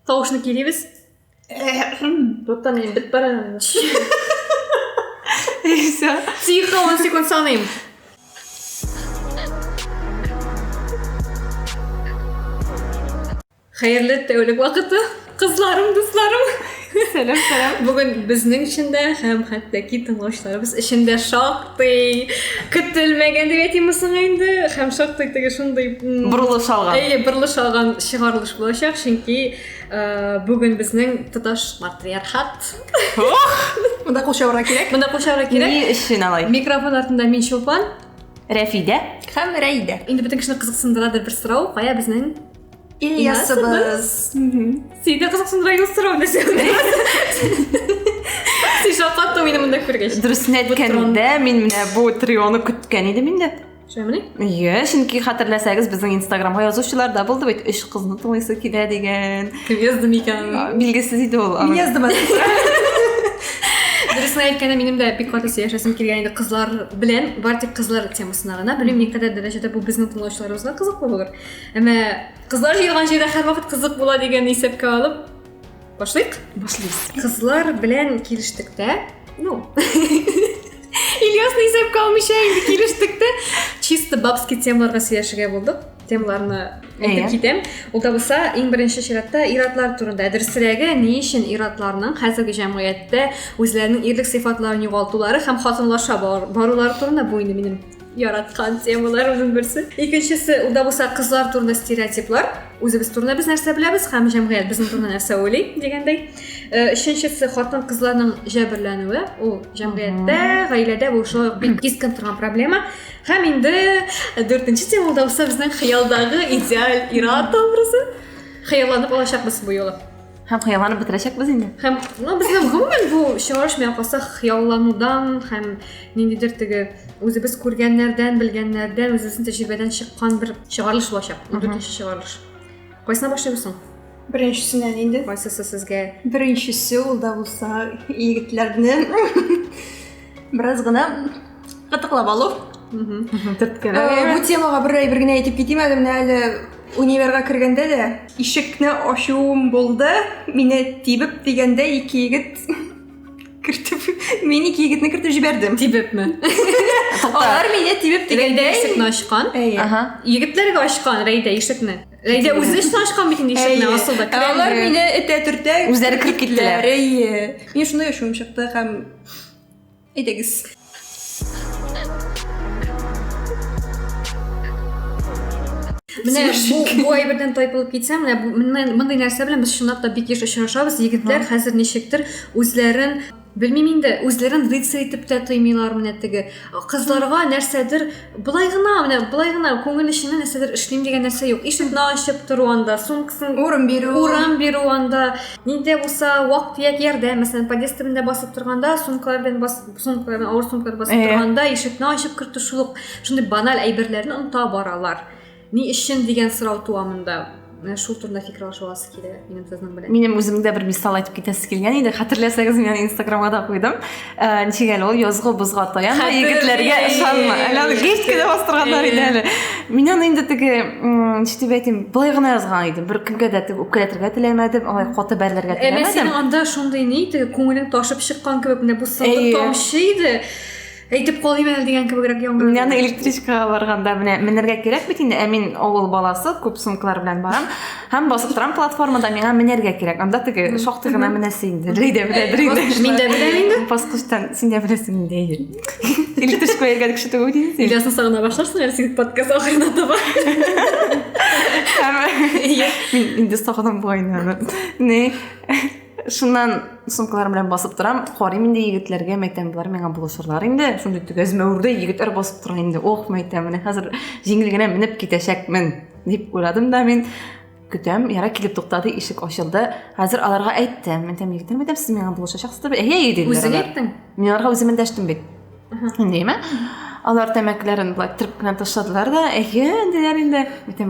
Tavuşunu kelebіз. Бұттан мен біт барам. Тихо, 10 секунд санаймын. Xeyirli tevlik vaqti. Qizlarim, do'stlarim. Selam. Bugun bizning ishinde ham hattaki tinglovchilarimiz ishinde shoqdi. Kutilmagan deb aytamisan endi. Ham shoqdagi shunday Burilish olgan. Burilish olgan shiorilish bo'lacak, chunki bugun bizning tutosh matriarxat. Bunda qo'shavra kerak. Ni ishini olay. Mikrofon ortida men Sho'pan, Rafida ham Rayda. Endi butun kishini qiziqsindiradi bir so'rov. Qo'ya bizning İlyas'ımız. Seni qiziqsindiradigan so'rov desam. Siz shoqatda meni bunda ko'rgach. Durustini aytganda men mana bu trioni kutgan edim endi. Shunmi? Yo'q, chunki xotirlasangiz bizning Instagramga yozuvchilarda bo'ldi, bu ish qizni to'ysa keladi degan. Kim yozdim ekan? Belgisiz edi u. Men yazdım. Durustini aytganda menim de bir qatisi yashashim kelgan edi qizlar bilan, barcha qizlar temasini g'ana. Bilmayman ne qadar darajada bu bizning tinglovchilarimizga qiziq bo'ladi. Ammo qizlar yig'ilgan joyda har vaqt qiziq bo'ladi degan hisobga olib boshlaylik. Qizlar bilan kelishdikda, İlyas'ni hisobga olmasa endi kelishdikda чисто babskiy temalarga siyashiga bo'ldik. Temalarni aytib ketam. Unda bo'lsa, eng birinchi shiratda irodlar turida dirsilagi ne uchun irodlarning hozirgi jamiyatda o'zlarining erlik sifatlarini yo'qotuvlari ham xotinlarga borulari turida bu endi mening yaratgan temalarımızın birisi. İkincisi, unda bo'lsa qizlar turida stereotiplar. O'zimiz turida biz narsa bilamiz, ham jamiyat bizning turida narsa o'ylaydi deganday. Uchinchisi, xotin qizlarning jabrlanuvi. U jamiyatda, oilada bu shu bir keskin turgan problema. Ham endi to'rtinchi temada bo'lsa bizning xayoldagi ideal irod to'g'risi. Xayollanib olashaqmiz bu yo'li. Ham xayollanib bitirashakmiz endi. Ham bizga umuman bu shiorishmay qolsa xayollanuvdan ham nendidir tigi o'zimiz ko'rganlardan, bilganlardan, o'zimizning tajribadan chiqqan bir shiorilish bo'lacak. To'rtinchi shiorilish. Qaysini boshlaysan? Birinchisinden endi. Qaysisi sizga? Birinchisi unda bo'lsa yigitlarni birozgina qatiqlab olib. Bu temaga birgina aytib ketayman. Mana hali Univerga kirganda da eshikni ochuvim bo'ldi. Meni tibib deganda ikki yigit kiritib, men ikki yigitni kiritib jiberdim. Tibibmi? Ular meni tibib deganda eshikni ochgan. Yigitlarga ochgan Rayda eshikni. Rayda o'zi eshikni ochgan bitin eshikni aslida. Ular meni ete-turta o'zlari kirib ketdilar. Men shunday yoshim chiqdi ham aytag'iz. Mana bu ay birdan toypilib ketsam, mana bunday narsa bilan biz shunday bekish uchrashamiz. Yigitlar hozir nechikdir o'zlarini bilmayman endi o'zlarini ritsar etib to'ymaylarmi tigi qizlarga narsadir bulaygina ko'ngil ishini narsadir ishlayman degan narsa yo'q. Eshikni ochib turganda, sumkasini o'rin beruvanda, nenda bo'lsa vaqt yerda, masalan, podestda bosib turganda, sumkalardan og'ir sumkalar bosib turganda, eshikni ochib kiritishlik shunday banal ayberlarni unuta boralar. Ne işin degan so'rov tuvamında shu turda fikr olishib keladi mening so'zim bilan. Mening o'zimda bir misol aytib ketasiz kelgan edi. Xotirlasangiz men Instagramga da qo'ydim. Nechgal ol yozg'i buzg'i to'yan yigitlarga ishonma. Hali hechkida bostirganlar edi hali. Men endi tigi nechta aytayim, bo'yg'ina yozgan edim. Bir kimgadir o'qatirga tilamadim, olay xota barlarga tilamadim. Sen anda shunday neydi? Ko'ngling toshib chiqqan gibi bu silliq tomshiydi. Aytib qo'ymayman degan kibirrak yomg'ir. Yana elektrichkaga borganda minarga kerak bitinda amin o'g'il bolasi ko'p sumkalar bilan boram. Ham bosib turam platformada menga minarga kerak. Unda tigi shoxtigina minasingdi. Rayda biladi. Menda bilamingmi? Bosqichdan senda bilasing deydi. Elektrichka yerga kishi to'g'ri deysiz. Ilyasni sag'ina boshlarsan, siz podkast oxirida topa. Men endi sag'inam bo'ynani. Ne? Shundan sumkalar bilan bosib turam. Qo'rim endi yigitlarga aytamdilar, menga bulashurlar endi. Shunday tugazma urda yigitlar bosib turar endi. Aytam, men hozir jingilgina minib ketashakman deb o'yladim-da men kutam, yara kelib to'xtadi, eshik ochildi. Hozir ularga aytdim. Aytam, siz menga bulashashaksizlar. Dedilar. O'zing aytding. Men ularga o'zim indashdim bet. Deyman. Алар тәмәкләрен булай тиреп кенә ташладылар да, диләр инде. Мәтәм,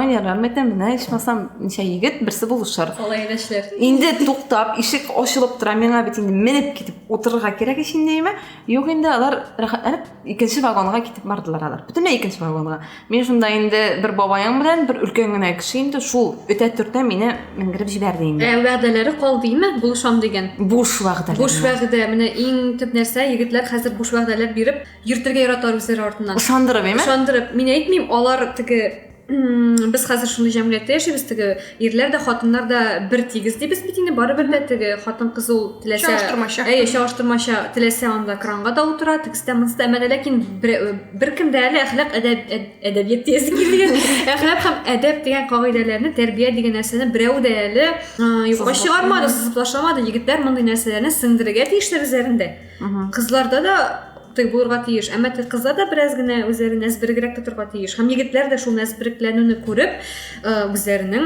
ярар, мәтәм, менә ичмасам ничә егет берсе булышыр. Алай эшләр. Инде туктап, ишек ачылып тора, миңа бит инде менеп китеп утырырга кирәк ишендәйме? Юк инде, алар рәхәтләнеп икенче вагонга китеп бардылар алар. Бөтенләй икенче вагонга. Мин шунда инде бер бабаем белән бер өлкән генә кеше инде шул өтә төртә мине менгереп җибәрде инде. Вәгъдәләре калдымы? Булышам дигән. Буш вагъдалар. Буш вәгъдә. Менә иң төп нәрсә, егетләр хәзер буш вәгъдәләр биреп, йөртергә яраталар үзләре артыннан. Ышандырып, әйме? Ышандырып, мин әйтмим, алар теге без хәзер шундый җәмгыятьтә яшибез, теге ирләр дә, хатыннар да бер тигез дибез бит инде, барыбер дә теге хатын-кыз ул теләсә, чагыштырмача теләсә анда кранга да утыра, тегестә монста, ләкин беркем дә әле әхлак әдәбият тезі килгән. Әхлак һәм әдәп дигән кагыйдәләрне, тәрбия дигән нәрсәне берәү дә әле юкка чыгармады, сызып ташламады. Егетләр мондай нәрсәләрне сеңдерергә тиешләр үзләрендә. Кызларда да булырга тиеш. Әмма кызлар да бераз гына үзләрен әзбергәрәк тотырга тиеш. Һәм егетләр дә шул әзберлекләнүне күреп, үзләренең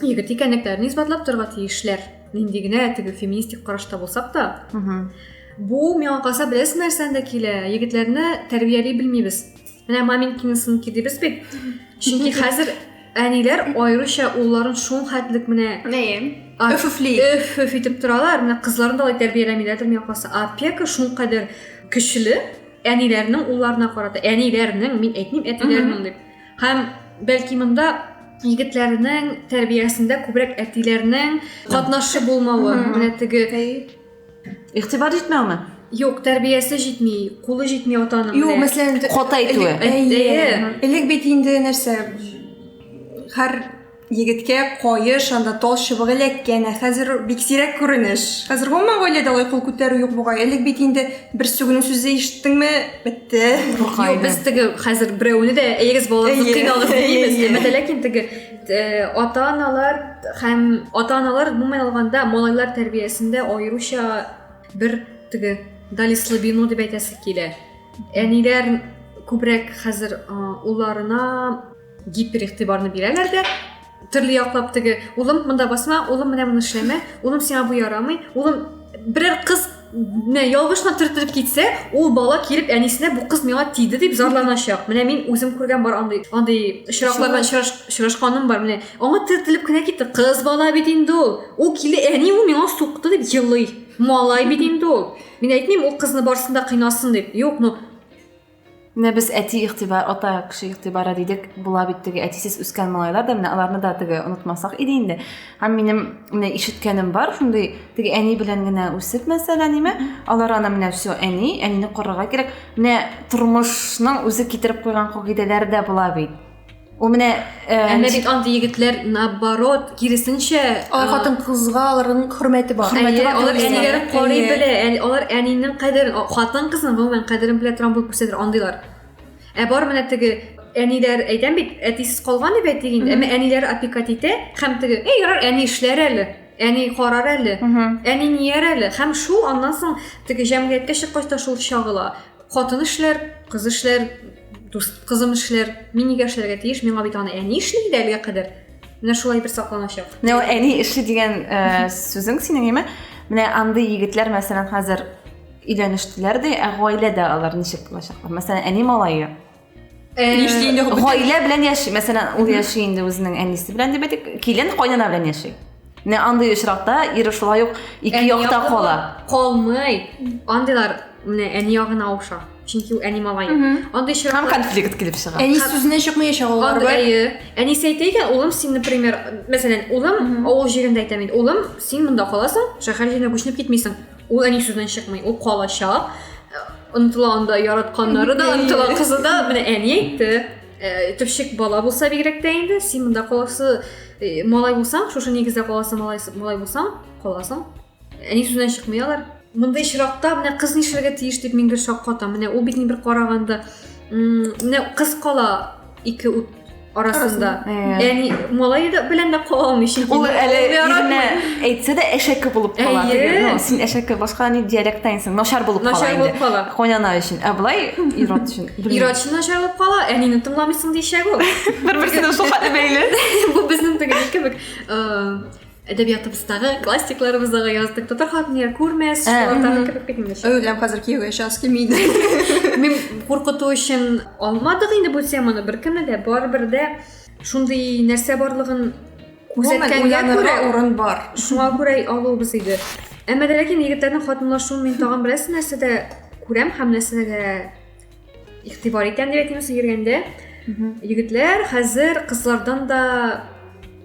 егет икәнлекләрен исбатлап торырга тиешләр. Нинди генә теге феминистик карашта булсак та, бу миңа калса беләс нәрсәдә килә. Егетләрне тәрбияли белмибез. Менә маменькинсын кидибез бит. Чөнки хәзер әниләр аеруча улларын шул хәтлек менә өф итеп торалар. Менә кызларын да тәрбияләмиләр миңа калса. Опека шул кадәр көчле әниләрнең улларына карата. Әниләрнең, мин әйтмим, әтиләрнең дип. Һәм бәлки монда егетләрнең тәрбиясендә күбрәк әтиләрнең катнашы булмавы, менә теге игътибар җитмәүме? Юк, тәрбиясе җитми, кулы җитми атаның. Юк, мәсәлән, хата әйтүе. Элек бит инде нәрсә, һәр егеткә кайыш, анда тал чыбыгы эләккән, хәзер бик сирәк күренеш. Хәзер гомумән гаиләдә алай кул күтәрү юк бугай. Элек бит инде бер сүгенең сүзе ишеттеңме, бетте. Юк, без теге хәзер берәүне дә әйгез балаларны кыйналык дибез. Ләкин теге ата-аналар гомумән алганда малайлар тәрбиясендә аеруча бер теге дали слабину дип әйтәсе килә. Әниләр күбрәк хәзер улларына гиперигътибарны бирәләр дә. Төрле яклап теге, улым монда басма, улым менә моны эшләмә, улым сиңа бу ярамый, улым берәр кыз менә ялгышына төртелеп китсә, ул бала килеп әнисенә бу кыз миңа тиде дип зарланачак. Менә мин үзем күргән бар андый очраклардан очрашканым бар. Менә аңа төртелеп кенә китте, кыз бала бит инде ул. Ул киле, әни ул миңа сукты дип елый. Малай бит инде ул. Мин әйтмим, ул кызны барсында кыйнасын дип. Юк, Менә без әти игътибар, ата кеше игътибары дидек, була бит теге әтисез үскән малайлар да, менә аларны да теге онытмасак иде инде. Һәм минем менә ишеткәнем бар, шундый теге әни белән генә үсеп мәсәлән, ниме? Алар аны менә всё әнине карарга кирәк. Менә тормышның үзе китереп куйган кагыйдәләре дә була бит. Ул менә әмма бит андый егетләр наоборот, киресенчә, хатын кызга аларның хөрмәте бар. Алар әниләрен карый белә, алар әнинең кадерен, хатын кызның гомумән кадерен белә торган булып күрсәтер андыйлар. Бар менә теге әниләр әйтәм бит, әтисез калган дип әйтик инде. Әмма әниләр опекат итә, һәм теге, ярар, әни эшләр әле, әни карар әле, әни ниер әле. Һәм шул аннан соң теге җәмгыятькә чыккач та шул чагыла. Хатын эшләр, кыз эшләр, кызым эшләр, мин нигә эшләргә тиеш, миңа бит аны әни эшли иде әлегә кадәр. Менә шулай бер сакланачак. Менә әни эше дигән сүзең синең име? Менә андый егетләр мәсәлән хәзер өйләнештеләр дә, гаиләдә алар ничек булачаклар? Мәсәлән, әни малайы. Гаилә белән яши, мәсәлән, ул яши инде үзенең әнисе белән дип әйтик, килен кайнана белән яши. Менә андый очракта ире шулай ук ике якта кала. Калмый. Андыйлар менә әни ягына ауша. Чөнки ул әни малай. Андый очракта һәм конфликт килеп чыга. Әни сүзенә чыкмаячак алар бар. Әни әйтә, улым син, например, мәсәлән, улым авыл җирендә әйтә мин, улым син монда каласың, шәһәр җиренә күченеп китмисең. Ул әни сүзеннән чыкмый, ул калачак. Онтыла анда яратканнары да, онтыла кызы да, менә әни әйтте. Төпчек бала булса бигрәк тә инде, син монда каласы малай булсаң, шушы нигездә каласы малай булсаң, каласың. Әни сүзеннән чыкмыйлар. Мондай чиракта менә кыз нишләргә тиеш дип мин бер шаккатам. Менә ул бит бер караганда, менә кыз кала ике ут арасында. Яни малай да белән дә кала алмый. Ул әле иренә әйтсә дә әшәке булып кала. Син әшәке башка ни диалектайсың, начар булып кала инде. Кайнана өчен, ә булай ират өчен. Ират өчен начар булып кала, әнине тыңламыйсың дишәк ул. Бер-берсенә шул хәтле бәйле. Бу безнең теге кебек әдәбиятыбыздагы классикларыбыздагы яздык татар хатыннар күрмәс, шулар тагы кебек бит инде. Өйләм хәзер кияүгә час килмиде. Мен куркытуу өчен алмадык инде бу теманы беркемне дә барыбер дә шундый нәрсә барлыгын күрсәткәнгә күрә урын бар. Шуңа күрә алуыбыз иде. Әмма дә ләкин егетләрнең хатынлашуын мин тагын берәр нәрсәдә күрәм һәм нәрсәдә игътибар итәм дип әйтәм сигергәндә. Егетләр хәзер кызлардан да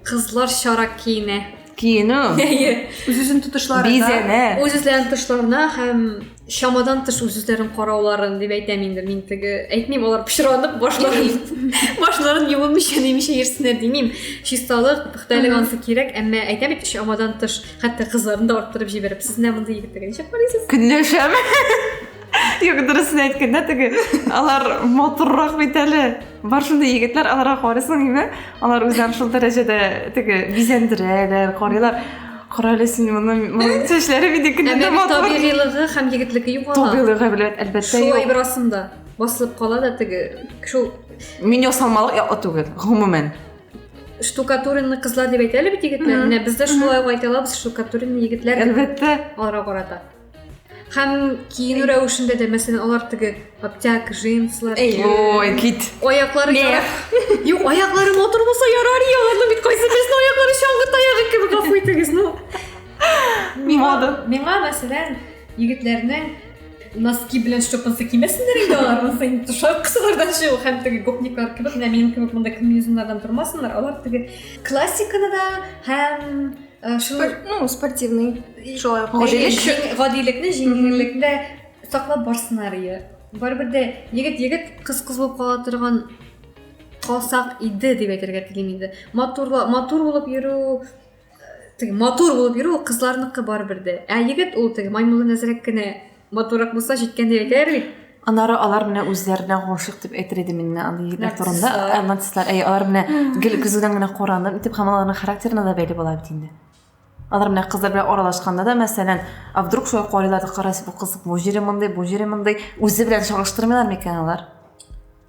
кызлар шарак киенә. Киену. Үзүзен тутышлары Бизәнә. Үзләрен тышларына һәм шамадан тыш үзләрен карауларын дип әйтәм инде. Мин теге әйтмим, алар пычранып башларын юылмыйча немичә йөрсеннәр димим. Чисталык, пөхтәлек ансы кирәк, әмма әйтәм бит шамадан тыш хәтта кызларын да арттырып җибәреп, сез менә монда егетләргә ничек карыйсыз? Көнләшәм. Юк, дөресен әйткәндә теге алар моторрак бит әле. Бар шундай егетләр аларга карыйсың име? Алар үзләрен шул дәрәҗәдә теге бизәндерәләр, карыйлар. Карале син моның чәчләре бит көнләдә мотор. Табигыйлыгы һәм егетлеге югала. Табигыйлыгы белән әлбәттә Шул юк. айбрасында басылып кала да теге шул Мин ясалмалык яклы түгел, гомумән. штукатуренный кызлар дип әйтәләр бит егетләр. Менә бездә шулай әйтәләбез, штукатуренный егетләр. Әлбәттә. Аларга карата. Һәм киенү рәвешендә дә мәсәлән алар теге аптяк, джинслар. Ой, кит. Аяклары ярар. Юк, аяклары мотор булса ярар, аларның бит кайсы безнең аяклары чаңгы таягы кебек гафу итегез, ну. Миңа мәсәлән егетләрнең носки белән штопансы кимәсеннәр инде алар, мәсәлән, тушак кысалардан чыгу һәм теге гопниклар кебек, менә минем кебек монда комбинезоннардан тормасыннар, алар теге классиканы да һәм спортивный шулай гадилекне, җиңеллекне саклап барсыннар ие. Барыбер дә егет кыз булып кала торган калсак иде дип әйтергә телим инде. Мотор булып йөрү, теге мотор булып йөрү кызларныкы барыбер дә. Егет ул теге маймылы нәзәрәк кенә моторак булса җиткән дип әйтәләр бит. Анары алар менә үзләренә гашык дип әйтер иде мине андый егетләр турында. Артистлар, алар менә гел күзеннән генә каранып, итеп һәм аларның характерына да бәйле була бит инде. Алар менә кызлар белән аралашканда да, мәсәлән, вдруг шулай карыйлар, карасы бу кызык, бу җире мондай, үзе белән чагыштырмыйлар микән алар?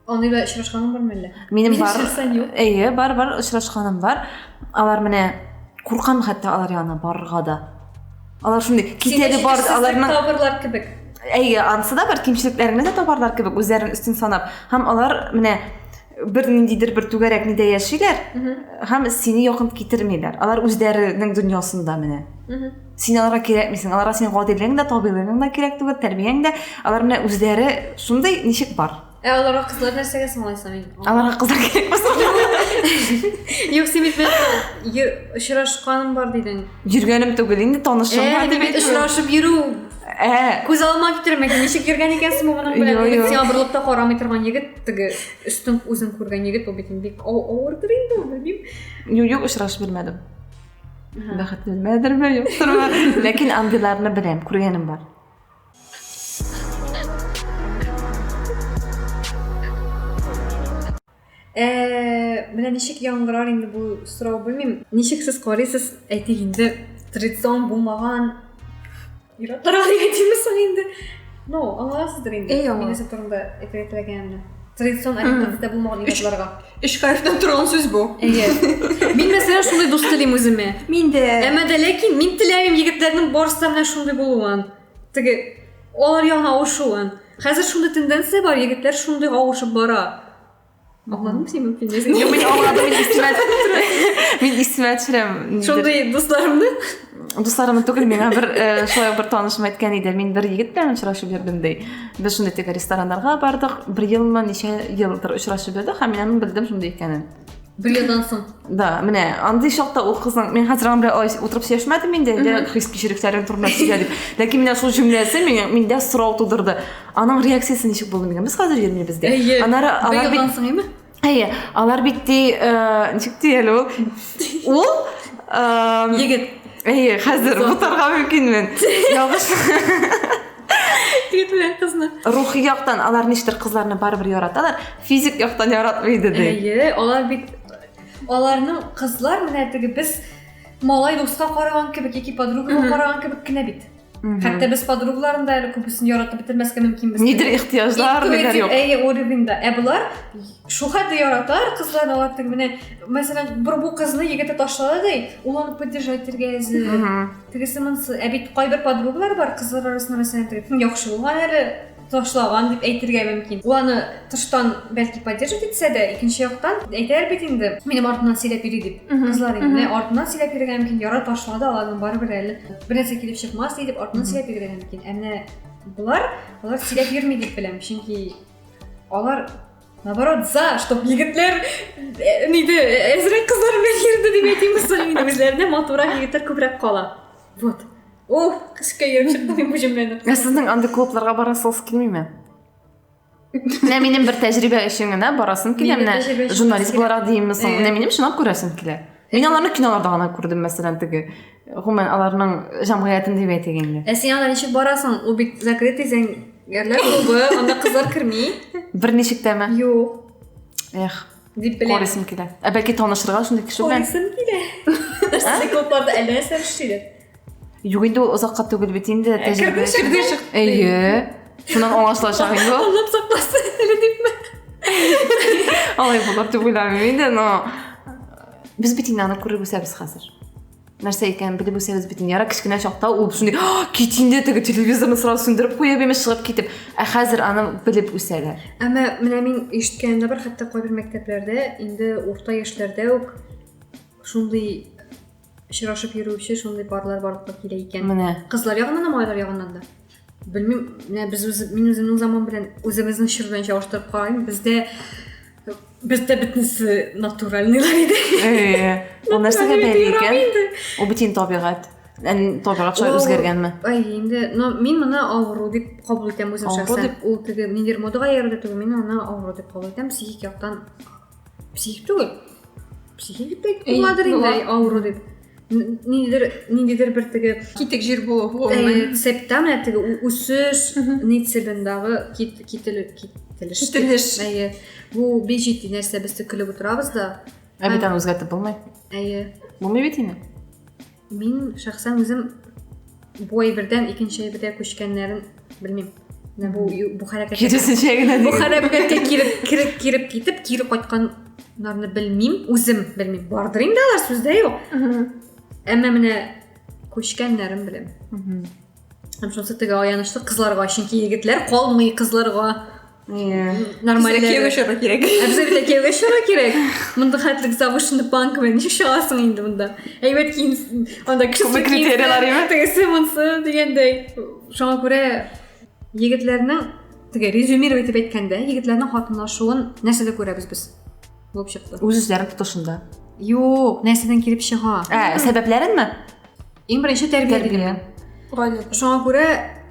Аны да очрашканым бармы әллә? Минем бар. Бар, очрашканым бар. Алар менә куркам хәтта алар янына барырга да. Алар шундый китәге бар, аларның табырлар кебек. Ансы да бар, кимчелекләрне дә табарлар кебек, үзләрен өстен санап. Һәм алар менә бер ниндидер бер түгәрәк нидә яшиләр, һәм сине якын китермиләр. Алар үзләренең дөньясында менә. Син аларга кирәкмисең, аларга син гадилең дә, табигыйлыгың да кирәк түгел, тәрбияң дә. Алар менә үзләре шундый ничек бар. Аларга кызлар нәрсәгә соңлайсың инде? Аларга кызлар кирәкмәс. Юк, син бит очрашканым бар дидең. Йөргәнем түгел, инде танышым бар дип әйтәм. Очрашып йөрү. Күз алма китермәк, ничек йөргән икәнсең моның белән? Син абырлыкта карамый торган егет, теге өстен үзен күргән егет, ул бит бик авырдыр инде, белмим. Юк, очрашып белмәдем. Бәхет белмәдерме, юктырмы? Ләкин андыйларны беләм, күргәнем бар. Менә ничек яңгырар инде бу сорау, белмим. Ничек сез карыйсыз? Әйтик инде традицион булмаган иратларга әйтәмсең инде. Ну, аңлаасыздыр инде. Минесе турында әйтелгән. Традицион әйтәдә булмаган иратларга. Эш кайфтан торган сүз бу. Мин мәсәлән шундый дус телим үземә. Мин дә. Әмма дә ләкин мин теләмим егетләрнең барысы да менә шундый булуын. Теге алар ягына авышуын. Хәзер шундый тенденция бар, егетләр шундый авышып бара. Аңладым син мөмкин дисең. Юк, мин аңладым, мин исемә төшерәм. Шундый дусларымны. Дусларым түгел, миңа бер шулай бер танышым әйткән иде. Мин бер егет белән очрашып йөрдем ди. Без шундый теге рестораннарга бардык. Бер елмы, ничә елдыр очрашып йөрдек, һәм мин белдем шундый икәнен. Бер елдан соң. Да, менә андый чакта ул кызның, мин хәзер аны белән утырып сөйләшмәдем инде, хис кичерекләрен турында сөйләдем. Ләкин менә шул җөмләсе миндә сорау тудырды. Аның реакциясе ничек булды мигән? Без хәзер йөрмибез дә. Анары алар бит соң име? Алар бит ничек диеле ул? Ул егет. Хәзер бутарга мөмкинмен. Ялгыш. Егет белән кызны. Рухи яктан алар ништер кызларны барыбер яраталар, физик яктан яратмайды ди. Алар бит аларның кызлар менә теге без малай дуска караган кебек, яки подругага караган кебек кенә бит. Хәтта без подругаларын да әле күбесен яратып бетермәскә мөмкинбез. Нидер ихтияҗлар диләр юк. Уровеньда. Булар шу хәтта яраталар кызлар, алар теге менә мәсәлән бер бу кызны егете ташлады ди, ул аны поддержать итәргә әзер. Тегесе монсы, бит кайбер подругалар бар кызлар арасында мәсәлән теге яхшы булган әле ташлаған дип әйтергә мөмкин. Ул аны тыштан бәлки поддерживать итсә дә, икенче яктан әйтәр бит инде. Минем артымнан сөйләп йөри дип. Кызлар инде артымнан сөйләп йөргән мөмкин, яра ташлады, аларның барыбер әле бер нәрсә килеп чыкмас дип артымнан сөйләп йөргән мөмкин. Әмма булар сөйләп йөрми дип беләм. Чөнки алар наоборот за, чтобы егетләр ниде әзрәк кызлар белән йөрде дип әйтимез, инде үзләренә матурак егетләр күбрәк кала. Вот. О, кышка йөреп чыкты мин бу җөмләне. Сезнең андый клубларга барасыз килмиме? Менә минем бер тәҗрибә өчен генә барасым килә, менә журналист буларак диемме соң, менә минем шуннан күрәсем килә. Мин аларны киноларда гына күрдем, мәсәлән, теге гомумән аларның җәмгыятен дип әйтгәндә. Син алар ничек барасың? Ул бит закрытый зәңгәрләр клубы, анда кызлар керми. Бер ничектәме? Юк. Эх, Дип беләм. карыйсым килә. Бәлки танышырга шундый кеше белән. Карыйсым килә. Нәрсә клубларда әллә нәрсә эшләр. Юк инде озакка түгел бит инде тәҗрибә. Әйе. Шуннан аңлашылачак инде. Аллап сакласын әле дипме? Алай булыр дип уйлыйм инде, но без бит инде аны күреп үсәбез хәзер. Нәрсә икән белеп үсәбез бит инде. Яра кичкенә чакта ул шундый кит инде теге телевизорны сразу сүндереп куя беме чыгып китеп. Ә хәзер аны белеп үсәләр. Әмма менә мин ишеткәндә бер хәтта кайбер мәктәпләрдә инде урта яшьләрдә үк шундый очрашып йөрүче шундый парлар барлыкка килә икән. Менә. Кызлар ягыннан да, малайлар ягыннан да. Белмим, менә мин үземнең заман белән үзебезнең чор белән чагыштырып карыйм. Бездә бөтенесе натуральныйлар иде. Ул нәрсәгә бәйле икән? Ул бит инде табигать. Табигать шулай үзгәргәнме? Инде, но мин моны авыру дип кабул итәм үзем шәхсән. Ул теге ниндидер модага ярдә түгел, мин аны авыру дип кабул итәм. Психик яктан психик түгел. Психик дип буладыр инде авыру дип. Ниндидер бер теге Китек җир булу. Септә менә теге үсеш нитсебендагы кителеш. Әйе. Бу бежит нәрсә без көлеп утырабыз да. Ә бит аны үзгәртеп булмый. Әйе. Булмый бит инде. Мин шәхсән үзем бу әйбердән икенче әйбергә күчкәннәрен белмим. Бу хәрәкәт. Киресенчә генә Бу хәрәкәткә киреп китеп, кире кайтканнарны белмим, үзем белмим. Бардыр инде алар сүздә юк. Әмма менә күчкәннәрен беләм. Һәм шунысы теге аянычлы кызларга, чөнки егетләр калмый кызларга. Нормаль кияүгә чыгарга кирәк. Әбзәлдә кияүгә чыгарга кирәк. Монда хәтлек завышенный банк белән ничек чыгасың инде монда? Әйбәт киен, анда кеше критериялар име? Тегесе монсы дигәндәй. Шуңа күрә егетләрнең теге резюмировать итеп әйткәндә, егетләрнең хатынлашуын нәрсәдә күрәбез без? Булып чыкты. Үз-үзләрен тотышында. Юк, нәрсәдән килеп чыга? Сәбәпләренме? Иң беренче тәрбия. Шуңа күрә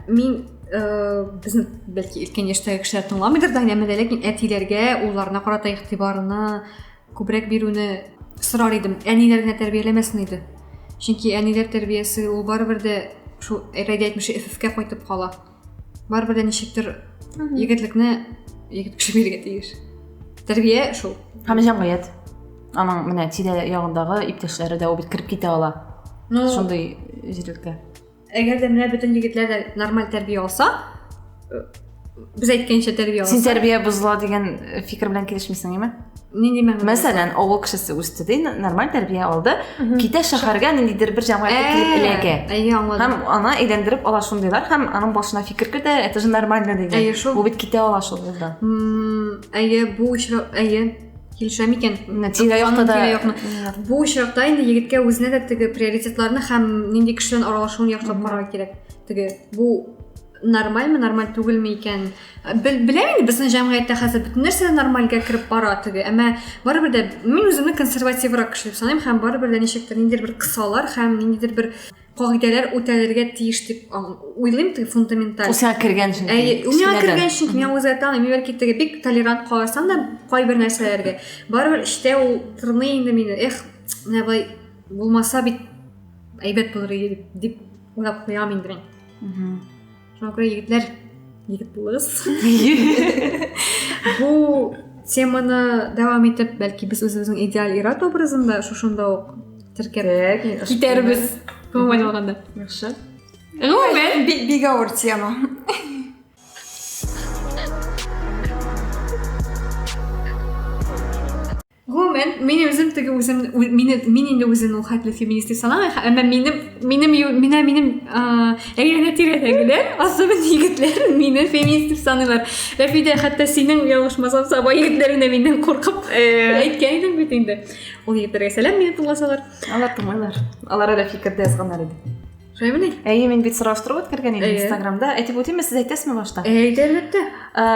мин безнең бәлки өлкән яшьтәге кешеләр тыңламыйдыр да, ләкин әтиләргә, улларына карата игътибарны күбрәк бирүне сорар идем. Әниләрне тәрбияләмәсен иде. Чөнки әниләр тәрбиясе ул барыбер дә шу рәйдә әйтмешә эффкә кайтып кала. Барыбер дә ничектер егетлекне егет кеше бирергә тиеш. Тәрбия шул. Һәм җәмгыять. Аның менә тирә ягындагы иптәшләре дә ул бит кирип китә ала. Шундый җирлеккә. Әгәр дә менә бөтен егетләр дә нормаль тәрбия алса, без әйткәнчә тәрбия алса. Син тәрбия бозыла дигән фикер белән килешмисең, яме? Нинди мәгълүм? Мәсәлән, авыл кешесе үсте ди, нормаль тәрбия алды, китә шәһәргә ниндидер бер җәмгыятькә килеп эләгә. Әйе, аңладым. Һәм аны әйләндереп ала шундыйлар, һәм аның башына фикер кертә, это же нормально дигән. Әйе, шул. Бу бит китә ала шул булды. Әйе, бу әйе. Килешәм икән. Тирә якта да. Бу очракта инде егеткә үзенә дә теге приоритетларны һәм нинди кеше белән аралашуын яктап карарга кирәк. Теге бу нормальмы, нормаль түгелме икән? Беләм инде безнең җәмгыятьтә хәзер бөтен нәрсә нормальгә кирип бара теге. Әмма барыбер дә мин үземне консервативрак кеше дип саныйм һәм барыбер дә ничектер ниндидер бер кысалар һәм ниндидер бер кагыйдәләр үтәлергә тиеш дип уйлыйм, теге фундаменталь. Ул сиңа кергән өчен. Әйе, миңа кергән өчен мин үзе әйтәм, бәлки теге бик толерант калсам да кайбер нәрсәләргә. Барыбер эштә ул тырный инде мине. Эх, менә бай булмаса бит әйбәт булыр иде дип уйлап куям инде мин. Шуңа күрә егетләр, егет булыгыз. Бу теманы дәвам итеп, бәлки без үзебезнең идеаль ир-ат образында шушында ук теркәп китәрбез. Күңел алганда. Яхшы. Гомумән, Бик авыр тема. Мен өзім теге мен инде үзем ул хәтле феминист дип санамыйм. Әмма минем әйләнә тирәдәгеләр, особенно егетләр мине феминист дип саныйлар. Рәфидә хәтта синең ялгышмасам саба егетләренә миннән куркып әйткән идең бит инде. Ул егетләргә сәлам мине тыңласалар. Алар тыңлайлар. Алар да фикердә язганнар иде. Шәймени? Мен бит сораштырып үткәргән идем Инстаграмда. Әйтеп үтәм, сез әйтәсезме башта? Әйтәлбәттә.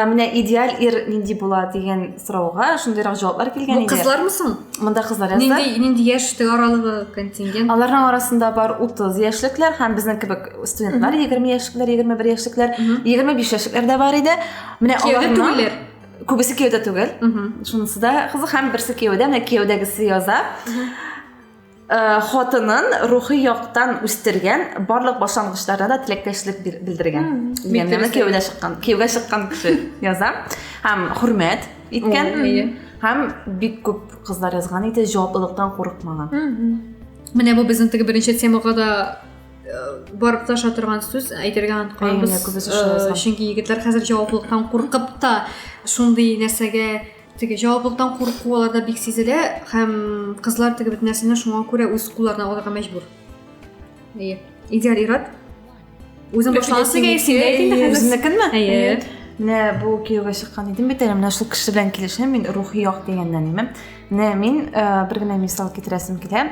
Менә идеаль ир нинди була дигән сорауга шундыйрак җаваплар килгән иде. Бу кызлармысың? Монда кызлар язды. Нинди яшь аралыгы контингент? Аларның арасында бар 30 яшьлекләр һәм безнең кебек студентлар 20 яшьлекләр, 21 яшьлекләр, 25 яшьлекләр дә бар иде. Менә аларның күбесе кияүдә түгел. Шунысы да кызык һәм берсе кияүдә, менә кияүдәгесе яза. Хатынын рухи яктан үстергән, барлык башлангычларда да теләктәшлек белдергән. Дигәндә кияүгә чыккан кеше яза. Һәм хөрмәт иткән. Һәм бик күп кызлар язган иде, җаваплылыктан курыкмаган. Менә бу безнең теге беренче темага да барып таша торган сүз әйтергә антыкабыз. Чөнки егетләр хәзер җаваплылыктан куркып та шундый нәрсәгә теге җаваплылыктан курку аларда бик сизелә һәм кызлар теге бит нәрсәне шуңа күрә үз кулларына алырга мәҗбүр. Идеаль ират. Үзем башлансың әйтсәң, үзенекенме? Менә бу кияүгә чыккан идем бит, менә шул кеше белән килешәм, мин рухи як дигәннән имем. Менә мин бер генә мисал китерәсем килә.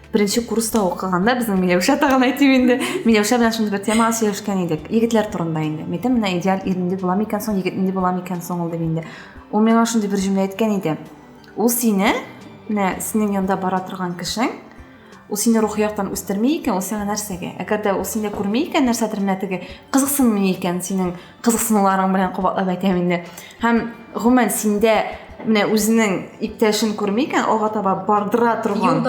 Беренче курста укыганда безнең Миләүшә тагын әйтим инде. Миләүшә белән шундый бер темага сөйләшкән идек. Егетләр турында инде. Мәйтәм, менә идеаль ир инде була микән соң, егет инде була микән соң ул дип инде. Ул миңа шундый бер җөмлә әйткән иде. Ул сине, менә синең янда бара торган кешең, ул сине рухи яктан үстерми икән, ул сиңа нәрсәгә? Әгәр дә ул сине күрми икән, нәрсәдер менә теге кызыксынмый икән синең кызыксынуларың белән кабатлап әйтәм инде. Һәм гомумән синдә менә үзенең иптәшен күрми икән, алга таба бардыра торган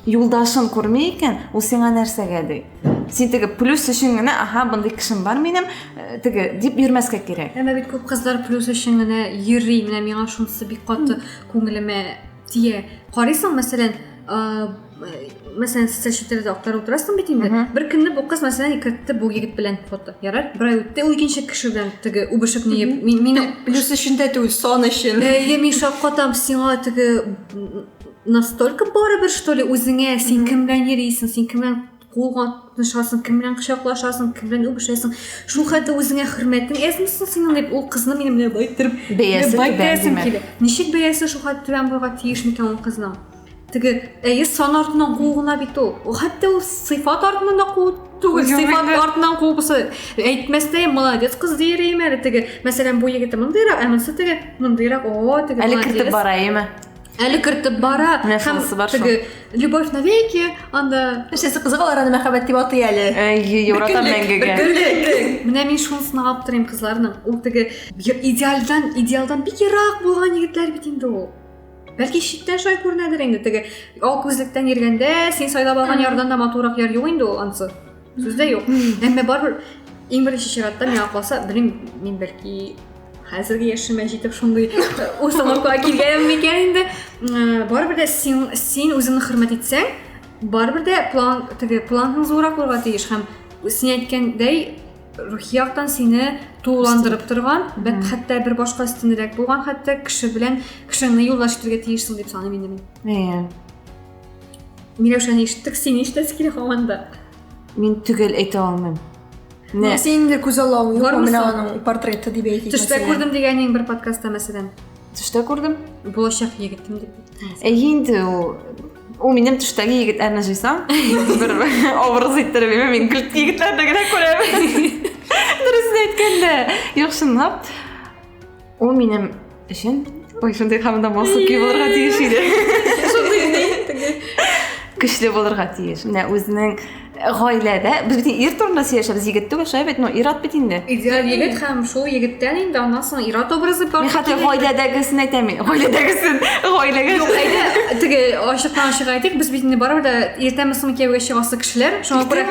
юлдашын күрми икән, ул сиңа нәрсәгә ди? Син теге плюс өчен генә, бундай кешем бар минем, теге дип йөрмәскә кирәк. Әмма бит күп кызлар плюс өчен генә йөри, менә миңа шунысы бик каты күңелемә тия. Карыйсың, мәсәлән, социаль актар утырасың бит инде. Бер көнне бу кыз мәсәлән икертте бу егет белән фото. Ярар, бер ай үтте, ул икенче кеше белән теге үбешеп ниеп, мине плюс өчен дә түгел, сон өчен. Мин шаккатам сиңа теге настолько барыбер, что ли, үзеңә син кем белән йөрисең, син кем белән кулга тышасың, кем белән кочаклашасың, кем белән үбешәсең. Шул хәтта үзеңә хөрмәтең әзмисең синең дип ул кызны минем белән байтырып бәясем килә. Ничек бәясе шул хәтта белән булырга тиеш микән ул кызның? Теге сан артыннан куугына бит ул. Хәтта ул сыйфат артыннан да куу түгел, сыйфат артыннан куу булса әйтмәстә, молодец кыз диерем әле теге. Мәсәлән, бу егет мондыйрак, әмма теге мондыйрак, теге әле кертеп бара име? Әле кертеп бара. Һәм теге любовь навеки, анда шәсе кызыгалар аны мәхәббәт дип атый әле. Евротан мәңгегә. Менә мин шунысын алып торыйм кызларның. Ул теге идеалдан бик ерак булган егетләр бит инде ул. Бәлки читтән шулай күренәдер инде. Теге ак күзлектән йөргәндә, син сайлап алган ярдан да матурак яр юк инде ул ансы. Сүздә юк. Әмма барбер иң беренче чиратта миңа калса, белмим, мин бәлки хәзерге яшемә җитеп шундый установкага килгәнем микән инде. Барбер дә син үзеңне хөрмәт итсәң, барбер дә планың зуррак булырга тиеш һәм син әйткәндәй рухи яктан сине туландырып торган, хәтта бер башка өстенрәк булган, хәтта кеше белән кешеңне юлдаш итәргә тиешсең дип саныйм инде мин. Миләүшәне ишеттек, син ишетәсең килә һаманда. Мин түгел әйтә алмыйм. Син инде күз аллавың юк, менә аның портреты дип әйтик. Төштә күрдем дигәнең бер подкастта мәсәлән. Төштә күрдем? Булачак егетем дип. Инде ул минем төштәге егетләрне җыйсам, бер образ иттереп, мин егетләрне генә күрәм. Дөресен әйткәндә, юк чынлап. Ул минем өчен, шундый һәмдә мосыки булырга тиеш иде. Шундый көчле булырга тиеш. Менә үзенең гаиләдә без бит ир турында сөйләшәбез, егет түгел, шулай бит, ират бит инде. Идеаль егет һәм шул егеттән инде аннан соң ират образы бар. Мин хәтта гаиләдәгесен әйтәм. Гаиләгә. Юк, әйдә, теге ачыктан-ачык әйтик, без бит инде барыбер дә иртәмесен кияүгә чыгасы кешеләр. Шуңа күрә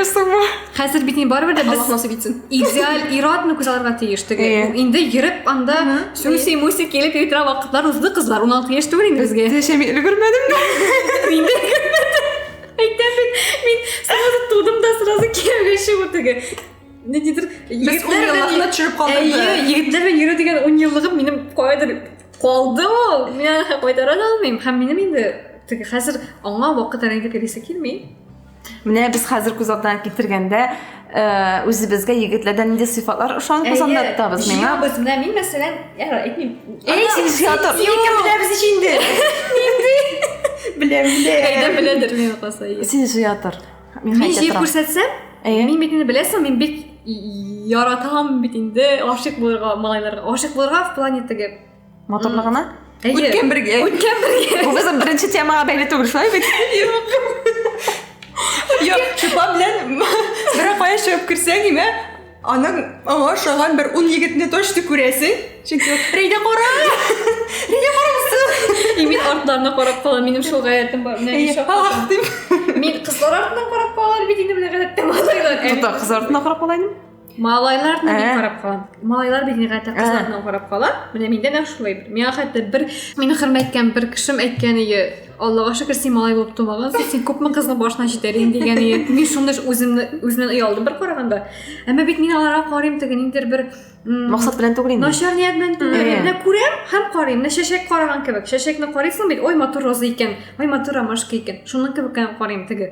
хәзер бит инде барыбер дә без насыйп итсен. Идеаль иратны күз алырга тиеш. Теге инде йөреп анда сүси-муси килеп ятра вакытлар узды кызлар. 16 яшь түгел инде безгә. Яшәми өлгермәдем дә. Инде әйтәм бит, мин сразу тудым да сразу кияүгә чыгып теге. Нидер егетләр чырып калдым. Егетләр белән йөрү дигән 10 еллыгым минем кайдыр Қалды ол. Мен қайтара алмаймын. Һәм минем инде теге хәзер аңа вакыт аренда кересе килми. Менә без хәзер күз алдына китергәндә, үзебезгә егетләрдән нинди сыйфатлар ошан күзәтәбез миңа. Без менә мин мәсәлән, әйтмим. Син театр. Bilemiz içinde. Bilem. Әйдә беләдер мин каса. Син театр. Мин җыеп күрсәтсәм, мин бит инде беләсең, мин бит яратам бит инде ашык булырга, малайларга. Ашык булырга в плане теге Моторлыгына? Үткән бергә. Бу безнең беренче темага бәйле түгел, шулай бит? Yok, şupa bilen bırak aya şöp kırsan gibi аңа шаган бер 10 егетне точно күрәсең. Чөнки рейдә кара. Рейдә карамсы. Мин артларына карап калам, минем шул гаятым бар. Мин кызлар артынан карап калам, бит инде белән гадәттә малайлар. Тота кызлар артына карап калайым. Малайларны мин карап калам. Малайлар бит инде гадәттә кызларны карап кала. Менә миндә нәкъ шулай бер. Миңа хәтта бер мине хөрмәткән бер кешем әйткәне, Аллага шөкер, син малай булып тумаган, син күпме кызны башына җитәрин дигәне. Мин шундый үземнән уялдым бер караганда. Әмма бит мин аларга карыйм теге ниндидер бер максат белән түгел инде. Начар ният белән түгел. Менә күрәм һәм карыйм. Менә чәчәк караган кебек. Чәчәкне карыйсың бит, ой матур роза икән, ой матур ромашка икән. Шуның кебек карыйм теге.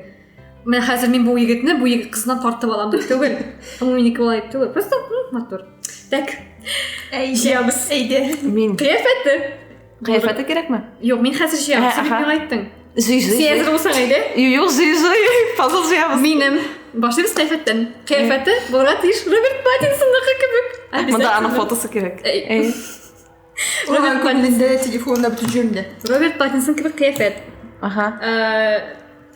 Менә хәзер мин бу егетне, бу егет кыздан тартып алам дип түгел. Һәм минеке булай дип түгел. Просто матур. Так. Җыябыз. Әйдә. Мин Кыяфәте кирәкме? Юк, мин хәзер җыябыз. Син миңа әйттең. Син Хәзер булсаң әйдә. Юк, фазыл җыябыз. Минем башлыбыз кыяфәттән. Кыяфәте булырга тиеш Роберт Паттинсонныкы кебек. Монда аның фотосы кирәк. Роберт Паттинсонда телефонда бүтүнде. Роберт Паттинсон кебек кыяфәт.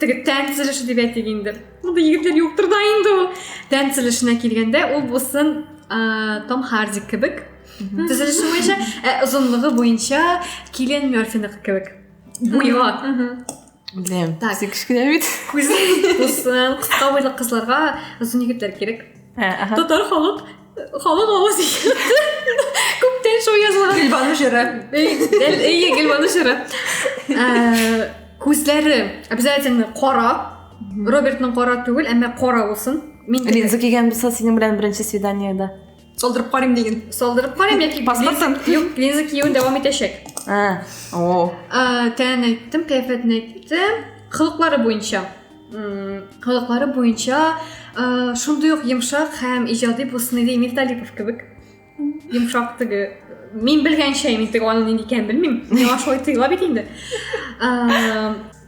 Теге тән төзелеше дип әйтегәндер. Монда егетләр юктыр да инде ул. Тән төзелешенә килгәндә, ул булсын Том Харди кебек. Төзелеше буенча, озынлыгы буенча Киллиан Мерфиныкы кебек. Буйга. Беләм. Син кичкенә бит. Күзе булсын, кыска буйлы кызларга озын егетләр кирәк. Татар халык авыз ишетте. Күптән шул язылган. Гөлбану җыры. Гөлбану җыры. Күзләре обязательно кара. Робертның кара түгел, әмма кара булсын. Мин линза кигән булса, синең белән беренче свиданиедә. Солдырып карыйм диген. Солдырып карыйм яки паспортын. Юк, линза киюен дәвам итәчәк. Тән әйттем, кыяфәтен әйттем. Хылыклары буенча шундый ук йомшак һәм иҗади булсын иде Эмиль Талипов кебек. Йомшак теге мин белгәнчә, мин теге аның нинди икәнен белмим. Миңа шулай тоела бит инде.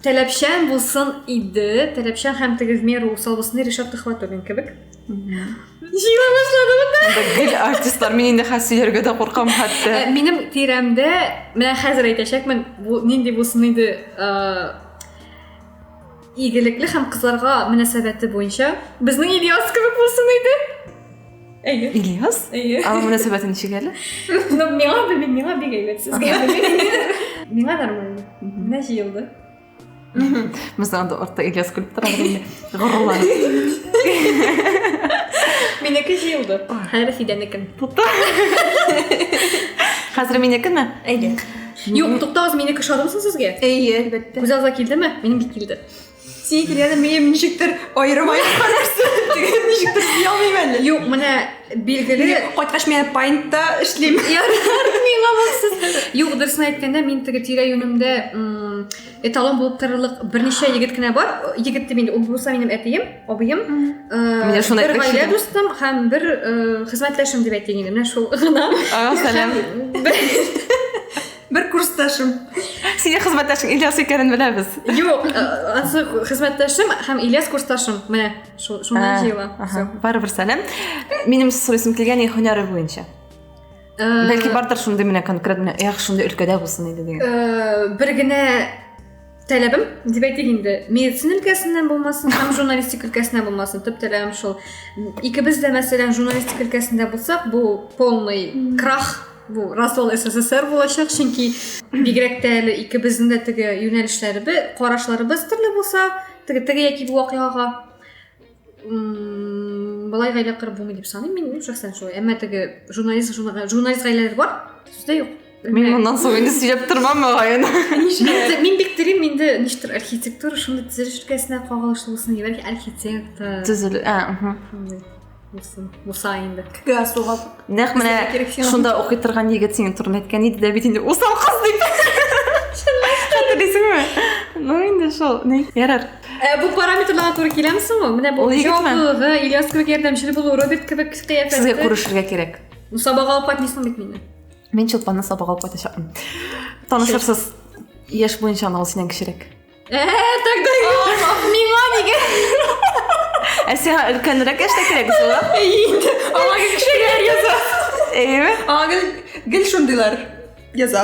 Таләпчән булсын иде, таләпчән һәм теге в меру усал булсын Ришат Төхвәтуллин кебек. Җыела башладым. Гел артистлар, мин инде хәсиләргә дә куркам хәтта. Минем тирәмдә, менә хәзер әйтәчәкмен, бу нинди булсын иде, игелекле һәм кызларга мөнәсәбәте буенча, безнең Ильяс кебек булсын иде. Әйе. Ильяс? Аның мөнәсәбәте ничек әле? Ну, миңа бик әйбәт, сезгә белмим. Миңа нормально. Менә җыелды. Мәсәлән, орта Ильяс көлеп тора инде. Горурланып. Минеке җыелды. Хәзер Фидәнекен. Хәзер минекеме? Әйе. Юк, туктагыз, минеке шадымсыз сезгә? Әйе, әлбәттә. Күз алдына килдеме? Минем бик килде. Син килгәндә минем ничектер аерым карарсың. Диген ничектер ялмыйм әле. Юк, менә билгеле Кайткач мен Paint'та эшлим. Ярар, миңа булсыз. Юк, дөресен әйткәндә, мин теге тирә-юнемдә эталон булып торырлык берничә егет кенә бар. Егетте мин ул булса минем әтием, абыем, бер гаилә дустым һәм бер хезмәтләшем дип әйтегән. Менә шул гына. Сәлам. Бер курсташым. Синең хезмәттәшең Ильяс икәнен беләбез. Юк, ансы хезмәттәшем һәм Ильяс курсташым. Менә шуннан җыела. Барыбер сәлам. Минем сорыйсым килгән һөнәре буенча. Бәлки бардыр шундый менә конкрет менә шундый өлкәдә булсын иде дигән. Бер генә таләбем дип әйтик инде. Медицина өлкәсеннән булмасын һәм журналистик өлкәсеннән булмасын. Төп таләбем шул. Икебез дә мәсәлән журналистик өлкәсендә булсак, бу полный крах. Бу раздол СССР булачак, чөнки бигрәк тә әле икебезнең дә теге юнәлешләребез, карашларыбыз төрле булса, теге яки бу вакыйгага балай гаилә кырып булмый дип саныйм мин шәхсән шулай. Әмма теге журналист гаиләләр бар, сүздә юк. Мин моннан соң инде сөйләп тормам мөгаен. Мин бик телим инде ништер архитектура шундый төзелеш өлкәсенә кагылышлы булсын, бәлки архитектор. Муса инде. Газ соғап. Нәқ менә шунда оқый торган егет синең турында әйткән иде дә бит инде усал кыз дип. Хәтерлисеңме? Ну инде шул. Не? Ярар. Бу параметрларга туры киләмсең ул? Менә бу җаваплылыгы, Ильяс кебек ярдәмче булу, Роберт кебек кыяфәте. Сезгә күрешергә кирәк. Сабага алып кайтмыйсың бит мине. Мин чулпанны сабага алып кайтачакмын. Танышырсыз. Яшь буенча аны синән кечерәк. Тогда миңа нигә? Сиңа өлкәнрәк яшьтә кирәк шула? Инде. Аңа кешеләр яза. Әйе. Аңа гел шундыйлар яза.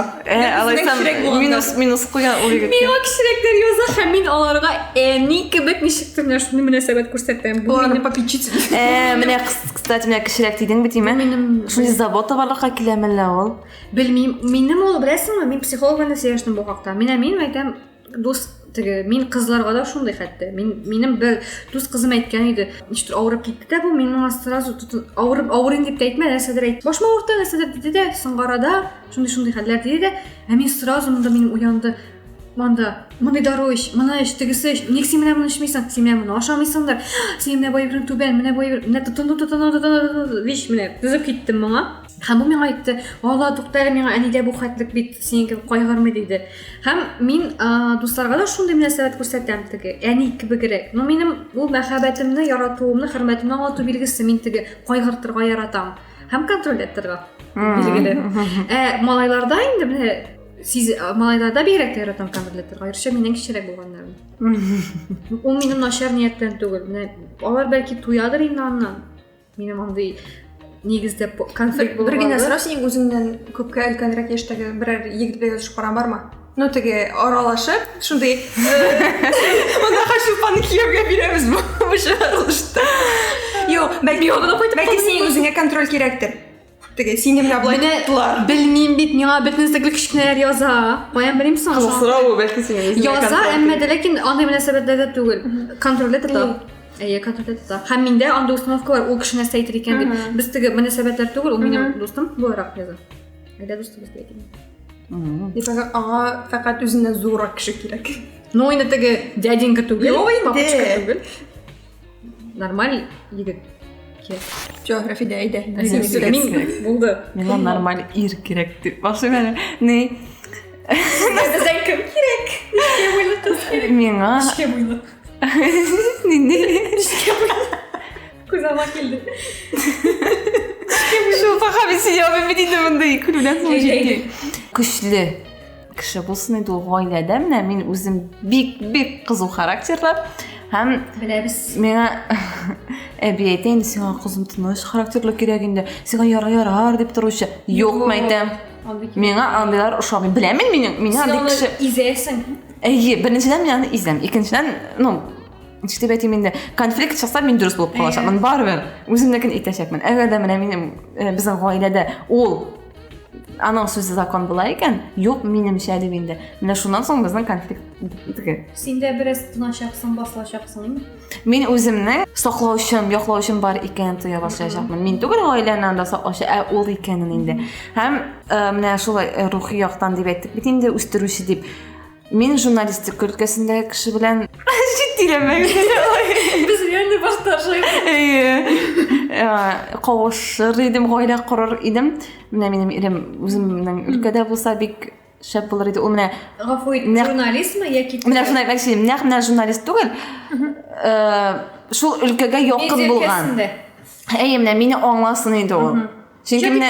Минус куян ул егет. Миңа кечерәктәр яза һәм мин аларга әни кебек ничектер менә шундый мөнәсәбәт күрсәтәм. Бу Минем попечитель. Менә кстати, менә кечерәк дидең бит име? Шундый забота барлыкка киләме лә ул? Белмим, минем ул беләсеңме? Мин психологка сөйләштем бу хакта. Мин әйтәм, дус мин кызларга да шундый хәтта. Минем бер дус кызым әйткән иде. Ничектер авырып китте дә бу, мин сразу авырын дип әйтмә, нәрсәдер әйт. Башма авырта, нәрсәдер диде дә, соңгарада шундый хәлләр диде дә, мен сразу монда минем уянды. Монда дорой, моны эш, тегесе эш. Ник син менә моны эчмисең? Син менә моны ашамыйсыңдыр. Син менә боеврың түбән, менә боевр, менә тотын, виш менә тизеп киттем моңа. Һәм бу миңа әйтте, "Алла туктар, миңа әнидә бу хәтлек бит, синеке кайгырмый" диде. Һәм мин дусларга да шундый мөнәсәбәт күрсәтәм теге, әни кебегрәк. Но минем бу мәхәббәтемне, яратуымны, хөрмәтемне аңлату билгесе, мин теге кайгыртырга яратам. Һәм контроль итәргә билгеле. Малайларда инде менә малайларда бигрәк яратам контроль итәргә. Айрыша миннән кечерәк булганнар. Ул минем начар нияттән түгел. Менә алар бәлки туядыр инде аннан. Минем андый нигездә конфликт булган. Бер генә сорау, синең үзеңнән күпкә өлкәнрәк яшьтәге берәр егет белән язышкан бармы? Ну теге аралашып, шундый монда хашупаны кияргә бирәбез бу шарылышты. Юк, бәлки синең үзеңә контроль кирәктер. Теге сине менә булай туттылар. Белмим бит, миңа бөтен кечкенәләр яза. Каян белим соң? Сорау бәлки синең үзеңә Яза, әмма дә ләкин андый мөнәсәбәтләрдә түгел. Контроль итә. Контроль итә. Һәм миндә андый установка бар, ул кеше нәрсә әйтер икән дип. Без теге мөнәсәбәтләр түгел, ул минем дустым буларак яза. Әйдә дустыбыз дип. Дип аңа фақат үзеннән зуррак кеше кирәк. Ну инде теге дяденька түгел, папочка түгел. Нормаль егет. Географиядә әйдә. Мин булды. Миңа нормаль ир кирәк дип. Башы менә. Не? Бездән кем кирәк? Ничек буйлы кыз кирәк? Миңа. Ничек буйлы? Ничек буйлы? Күзәмә килде. Шул фаха бисия бит монда күлүдән соң җитте. Көчле кеше булсын иде ул гаиләдә менә мин үзем бик кызу характерлы һәм беләбез. Миңа әби әйтә инде сиңа кызым тыныч характерлы кирәк инде. Сиңа ярар дип торучы. Юк, мәйтәм. Миңа андыйлар ошамый. Беләмен мин андый кеше изәсең. Әйе, беренчедән мин аны изәм. Икенчедән, ничек әйтим инде, конфликт чыкса мин дөрес булып калачакмын. Барыбер үземнекен әйтәчәкмен. Әгәр дә менә минем безнең гаиләдә ул аның сүзе закон була икән, юк минемчә дип инде. Менә шуннан соң безнең конфликт бетте. Син дә бераз тыначаксың, басылачаксың инде. Мин үземне саклаучым, яклаучым бар икәнен тоя башлаячакмын. Мин түгел гаиләнең дә саклаучы, ул икәнен инде. Һәм менә шулай рухи яктан дип әйттек бит инде, үстерүче дип. Мин журналистик өлкәсендә кеше белән җиттиләмәгез. Без реально баштарчы. Кавышыр идем, гаилә корыр идем. Менә минем ирем үземнең өлкәдә булса бик шәп булыр иде. Ул менә гафу ит, журналистмы яки менә шундай мәксим, менә журналист түгел. Шул өлкәгә якын булган. Менә мине аңласын иде ул. Чөнки менә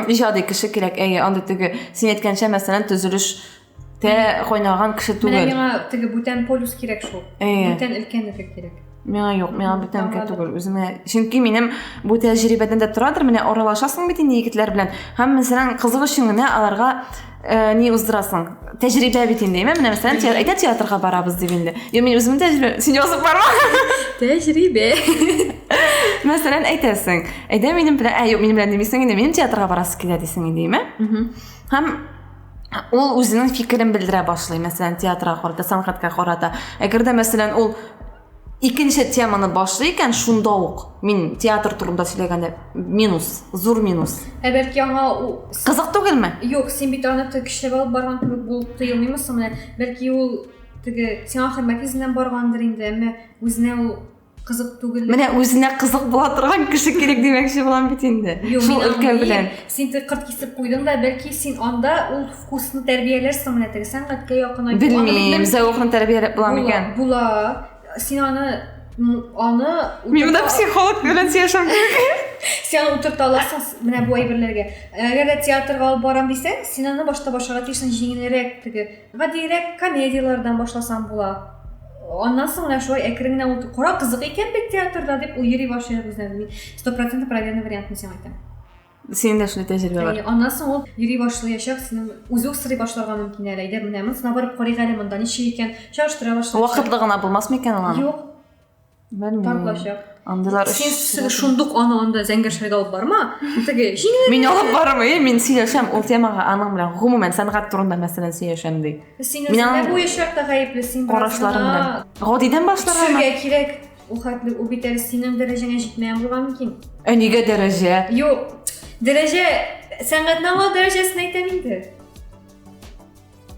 иҗади кеше кирәк. Анда теге син әйткәнчә мәсәлән төзелеш кайнаган кеше түгел. Менә миңа теге бүтән полюс кирәк шул. Бүтән өлкәнлек кирәк. Миңа юк, миңа бүтән түгел. Үземә, чөнки минем бу тәҗрибәдән дә торадыр, менә аралашасың бит инде егетләр белән. Һәм мәсәлән кызык өчен генә аларга ни уздырасың. Тәҗрибә бит инде, менә мәсәлән театрга барабыз дип инде. Мин үзем тәҗрибә, син язып барма. Тәҗрибә. Мәсәлән әйтәсең. Әйдә минем белән, юк, минем белән димисең инде, минем театрга барасы килә дисең инде, һәм ул үзенең фикерен белдерә башлый, мәсәлән, театрга карата, сәнгатькә карата. Әгәр дә мәсәлән ул икенче теманы башлый икән, шунда ук мин театр турында сөйләгәндә минус, зур минус. Бәлки аңа ул кызык түгелме? Юк, син бит аны көчләп алып барган кебек булып тоелмыймы? Бәлки ул теге сиңа хөрмәт йөзеннән баргандыр инде, әмма үзенә ул кызык түгел. Менә үзенә кызык була торган кеше керек димәкче булам бит инде. Шул өлкә белән. Син кырт кисеп куйдың да, бәлки син анда ул вкусны тәрбияләрсең менә теге сәнгатькә якын. Белмим, зәвыкны тәрбияләп булам икән. Була. Син аны Мин да психолог белән сөйләшәм. Сен утырта аласың менә бу әйберләргә. Әгәр дә театрга алып барам дисәң, син аны башта башлаган тиешен җиңелрәк теге, гадиерәк комедиялардан башласаң була. Аннан соң менә шулай әкрен генә ул кара кызык икән бит театрда дип уйрый башлый үзенә. Мин 100% проверенный вариантны сиңа әйтәм. Синең дә шундый тәҗрибә бар. Аннан соң ул йөри башлаячак, синең үзе сырый башларга мөмкин әле. Әйдә менә монысына барып карыйк әле монда ничек икән, чагыштыра башлый. Вакытлы гына булмасмы икән ул? Юк. Партлашак. Андыйлар Син шундук аны анда зәңгәршәгә алып барма. Теге җиңел. Мин алып бармый, мин сөйләшәм ул темага аның белән гомумән сәнгать турында мәсәлән сөйләшәм ди. Син үзеңә бу яшәртә гаепле, син карашларым белән. Гадидән башларга. Сезгә кирәк. Ул хәтле ул бит әле синең дәрәҗәңә җитмәгән булган мөмкин. Нигә дәрәҗә? Юк. Дәрәҗә сәнгатьнең ул дәрәҗәсен әйтәм инде.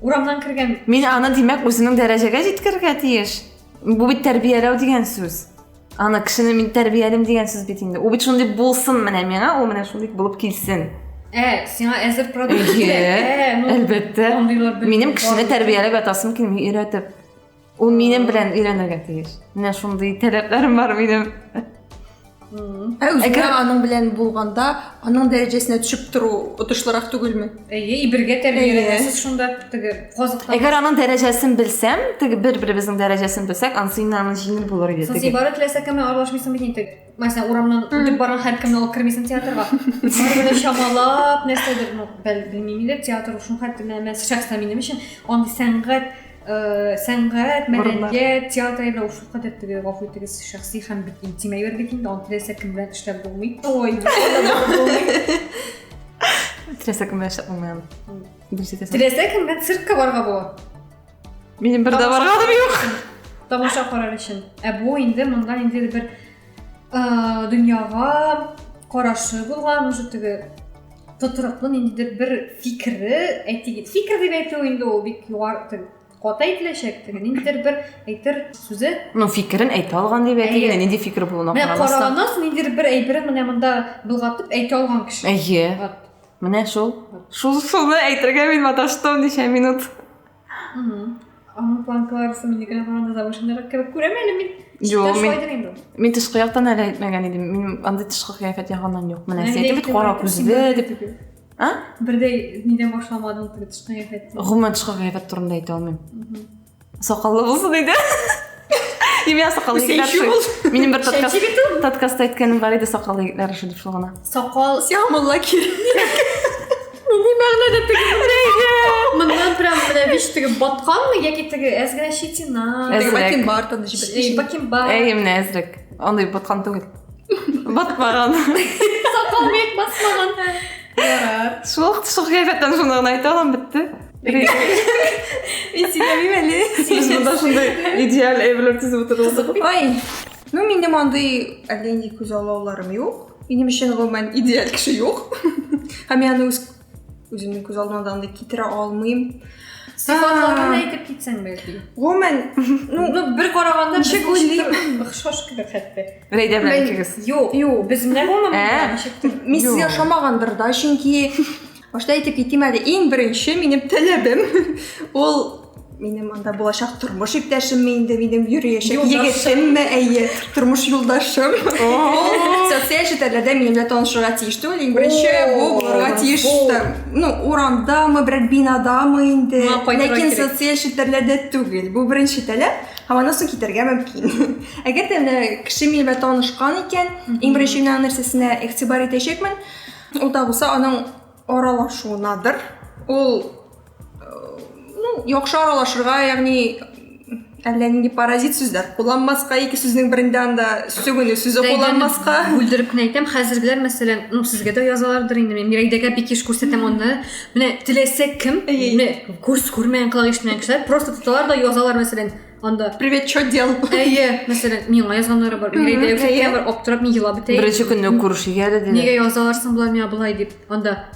Урамнан кергән. Мин аны димәк үзенең дәрәҗәгә җиткергә тиеш. Бу бит тәрбияләү дигән сүз. Аны кешене мин тәрбиялим дигән сүз бит инде. Ул бит шундый булсын менә миңа, ул менә шундый булып килсен. Сиңа әзер продукт кирәк. Әлбәттә. Минем кешене тәрбияләп ятасым килми, өйрәтеп. Ул минем белән өйрәнергә тиеш. Менә шундый таләпләрем бар минем. Әгәр аның белән булганда, аның дәрәҗәсенә төшеп тору отышлырак түгелме? Бергә тәрбияләсез шунда теге казыктан. Әгәр аның дәрәҗәсен белсәм, теге бер-беребезнең дәрәҗәсен белсәк, анысы инде җиңел булыр иде. Син бары теләсә кемне аралашмыйсың бит инде. Мәсәлән, урамнан үтеп барган һәркемне алып кермисең театрга. Бары шамалап, нәрсәдер, белмим инде, театр шул хәтле мен шәхсән минем өчен андый сәнгать, мәдәният, театр белән ул шулкадәр теге гафу итегез шәхси һәм бит интим әйбер бит инде, аны теләсә кем белән эшләп булмый. Ой, теләсә кем белән эшләп булмый. Теләсә кем белән циркка барырга була. Минем бер дә барганым юк. Тамаша карар өчен. Бу инде монда инде бер дөньяга карашы булган, уже теге тотрыклы ниндидер бер фикере, әйтик, фикер дип әйтү инде ул бик югары ката әйтеләчәк, теге ниндидер бер әйтер сүзе. Ну фикерен әйтә алган дип әйтелгән, нинди фикер булуына карамастан. Менә караганнан ниндидер бер әйберен менә монда булгатып әйтә алган кеше. Әйе. Менә шулны әйтергә мин маташтым ничә минут. Аның планкаларысы минекенә караганда завышенрак кебек күрәм әле мин. Юк, мин тышкы яктан әле әйтмәгән идем. Мин андый тышкы кыяфәт ягыннан юк. Менә сәйдә бит кара күзле дип. Бердәй нидән башламадың теге тышкы кыяфәт. Гомумән тышкы кыяфәт турында әйтә алмыйм. Сакаллы булсын диде. Имя сакаллы егетләр. Минем бер подкастта әйткәнем бар иде, сакаллы егетләр шул дип шул гына. Сакал Сиамалла кирәк. Нинди мәгънәдә теге? Моннан прям менә биш теге батканмы яки теге әзгенә щетина? Бакин бар таны җибәргән. Бакин бар. Менә әзрәк. Андый баткан түгел. Батмаган. Сакал бик басмаган. Ярар. Шул кыяфәттән шуны гына әйтә алам, бетте. Сиңа әле. Сиз монда шундый идеал эвлер төзеп утырдык. Ой. Ну минем андый әллә күз алауларым юк. Минем өчен гомумән идеал кеше юк. Һәм аны үземнең күз алдымда андый китерә алмыйм. Сифатларын әйтеп китсәң бәлки. Гомумән, бер караганда ничек уйлыйм? Охшаш кебек хәтта. Рәйдә белән икегез. Юк, без менә гомумән ничектер. Мин сезгә ошамагандыр да, чөнки башта әйтеп китим әле, иң беренче минем таләбем ул минем анда булачак тормыш иптәшем инде, минем йөрәшәк егетемме, әйе, тормыш юлдашым. Социаль челтәрләрдә минем белән танышырга тиеш түгел, иң беренче бу булырга тиеш. Ну, урамдамы, бер бинадамы инде, ләкин социаль челтәрләрдә түгел. Бу беренче таләп, һәм аннан соң китәргә мөмкин. Әгәр дә кеше минем белән танышкан икән, иң беренче менә нәрсәсенә игътибар итәчәкмен. Ул да булса аның аралашуынадыр. Ул яхшы аралашырга, ягъни әллә нинди паразит сүзләр кулланмаска, ике сүзнең берендә анда сөгенү сүзе кулланмаска. Бүлдереп кенә әйтәм, хәзергеләр мәсәлән, сезгә дә язалардыр инде. Мин Мирәйдәгә бик еш күрсәтәм аны. Менә теләсә кем, менә күз күрмәгән кылык ишетмәгән кешеләр просто тоталар да язалар мәсәлән. Анда Привет, что делал? Әйе, мәсәлән, миңа язганнары бар. Мирәйдә күрсәтәм, бар аптырап мин елап бетәм. Беренче көнне күрешүгә дә Нигә язаларсың булар миңа булай дип. Анда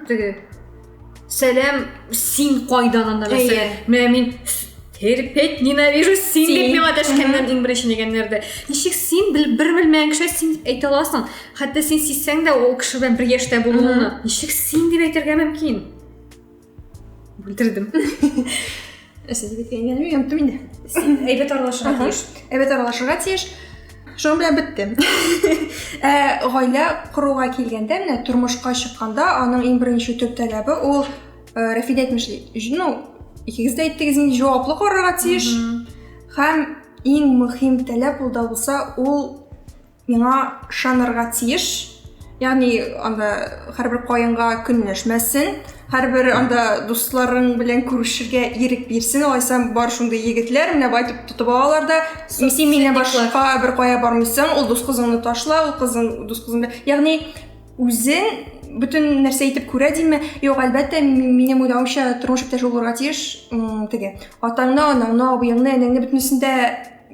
теге Сәлам, син кайдан анда мәсәлән? Менә мин терпеть, ненавижу сен деп мен аташканнан ең бірінші дегендерді. Нешек сен бір білмеген кіші сен деп айта аласың. Хатта сен сүйсең де ол кішімен бірге іште болуыны. Нешек сен деп айтырға мүмкін? Білдірдім. Сен деп айтқан ене ұмыттым енді. Әйбет аралашыға тиеш. Әйбет аралашыға тиеш. Шоң білән бітті. Ғайла құруға келгенде, міне тұрмышқа шыққанда, аның ең бірінші төп талабы ол Рафида айтмышлы. Ikiniz de ettiğiniz cevaplı koruğa tiyiş. Hem en mühim talep olda olsa ol mena şanırga tiyiş. Yani anda her bir koyunga künleşmesin. Her bir anda dostların bilen görüşürge yerek birsin. Olaysan bar şunda yigitler mine baytıp tutup ağalarda. Misi mine başka bir koya barmışsın. Ol dost kızını taşla, ol kızın dost kızını. Yani үзен бүтін нәрсе айтып көре деймі? Жоқ, әлбәттә, менің ойлауымша тұрмыш иптәш оларға тиеш, теге, атаңны, анаңны, абыеңны, әнеңні бүтінісінде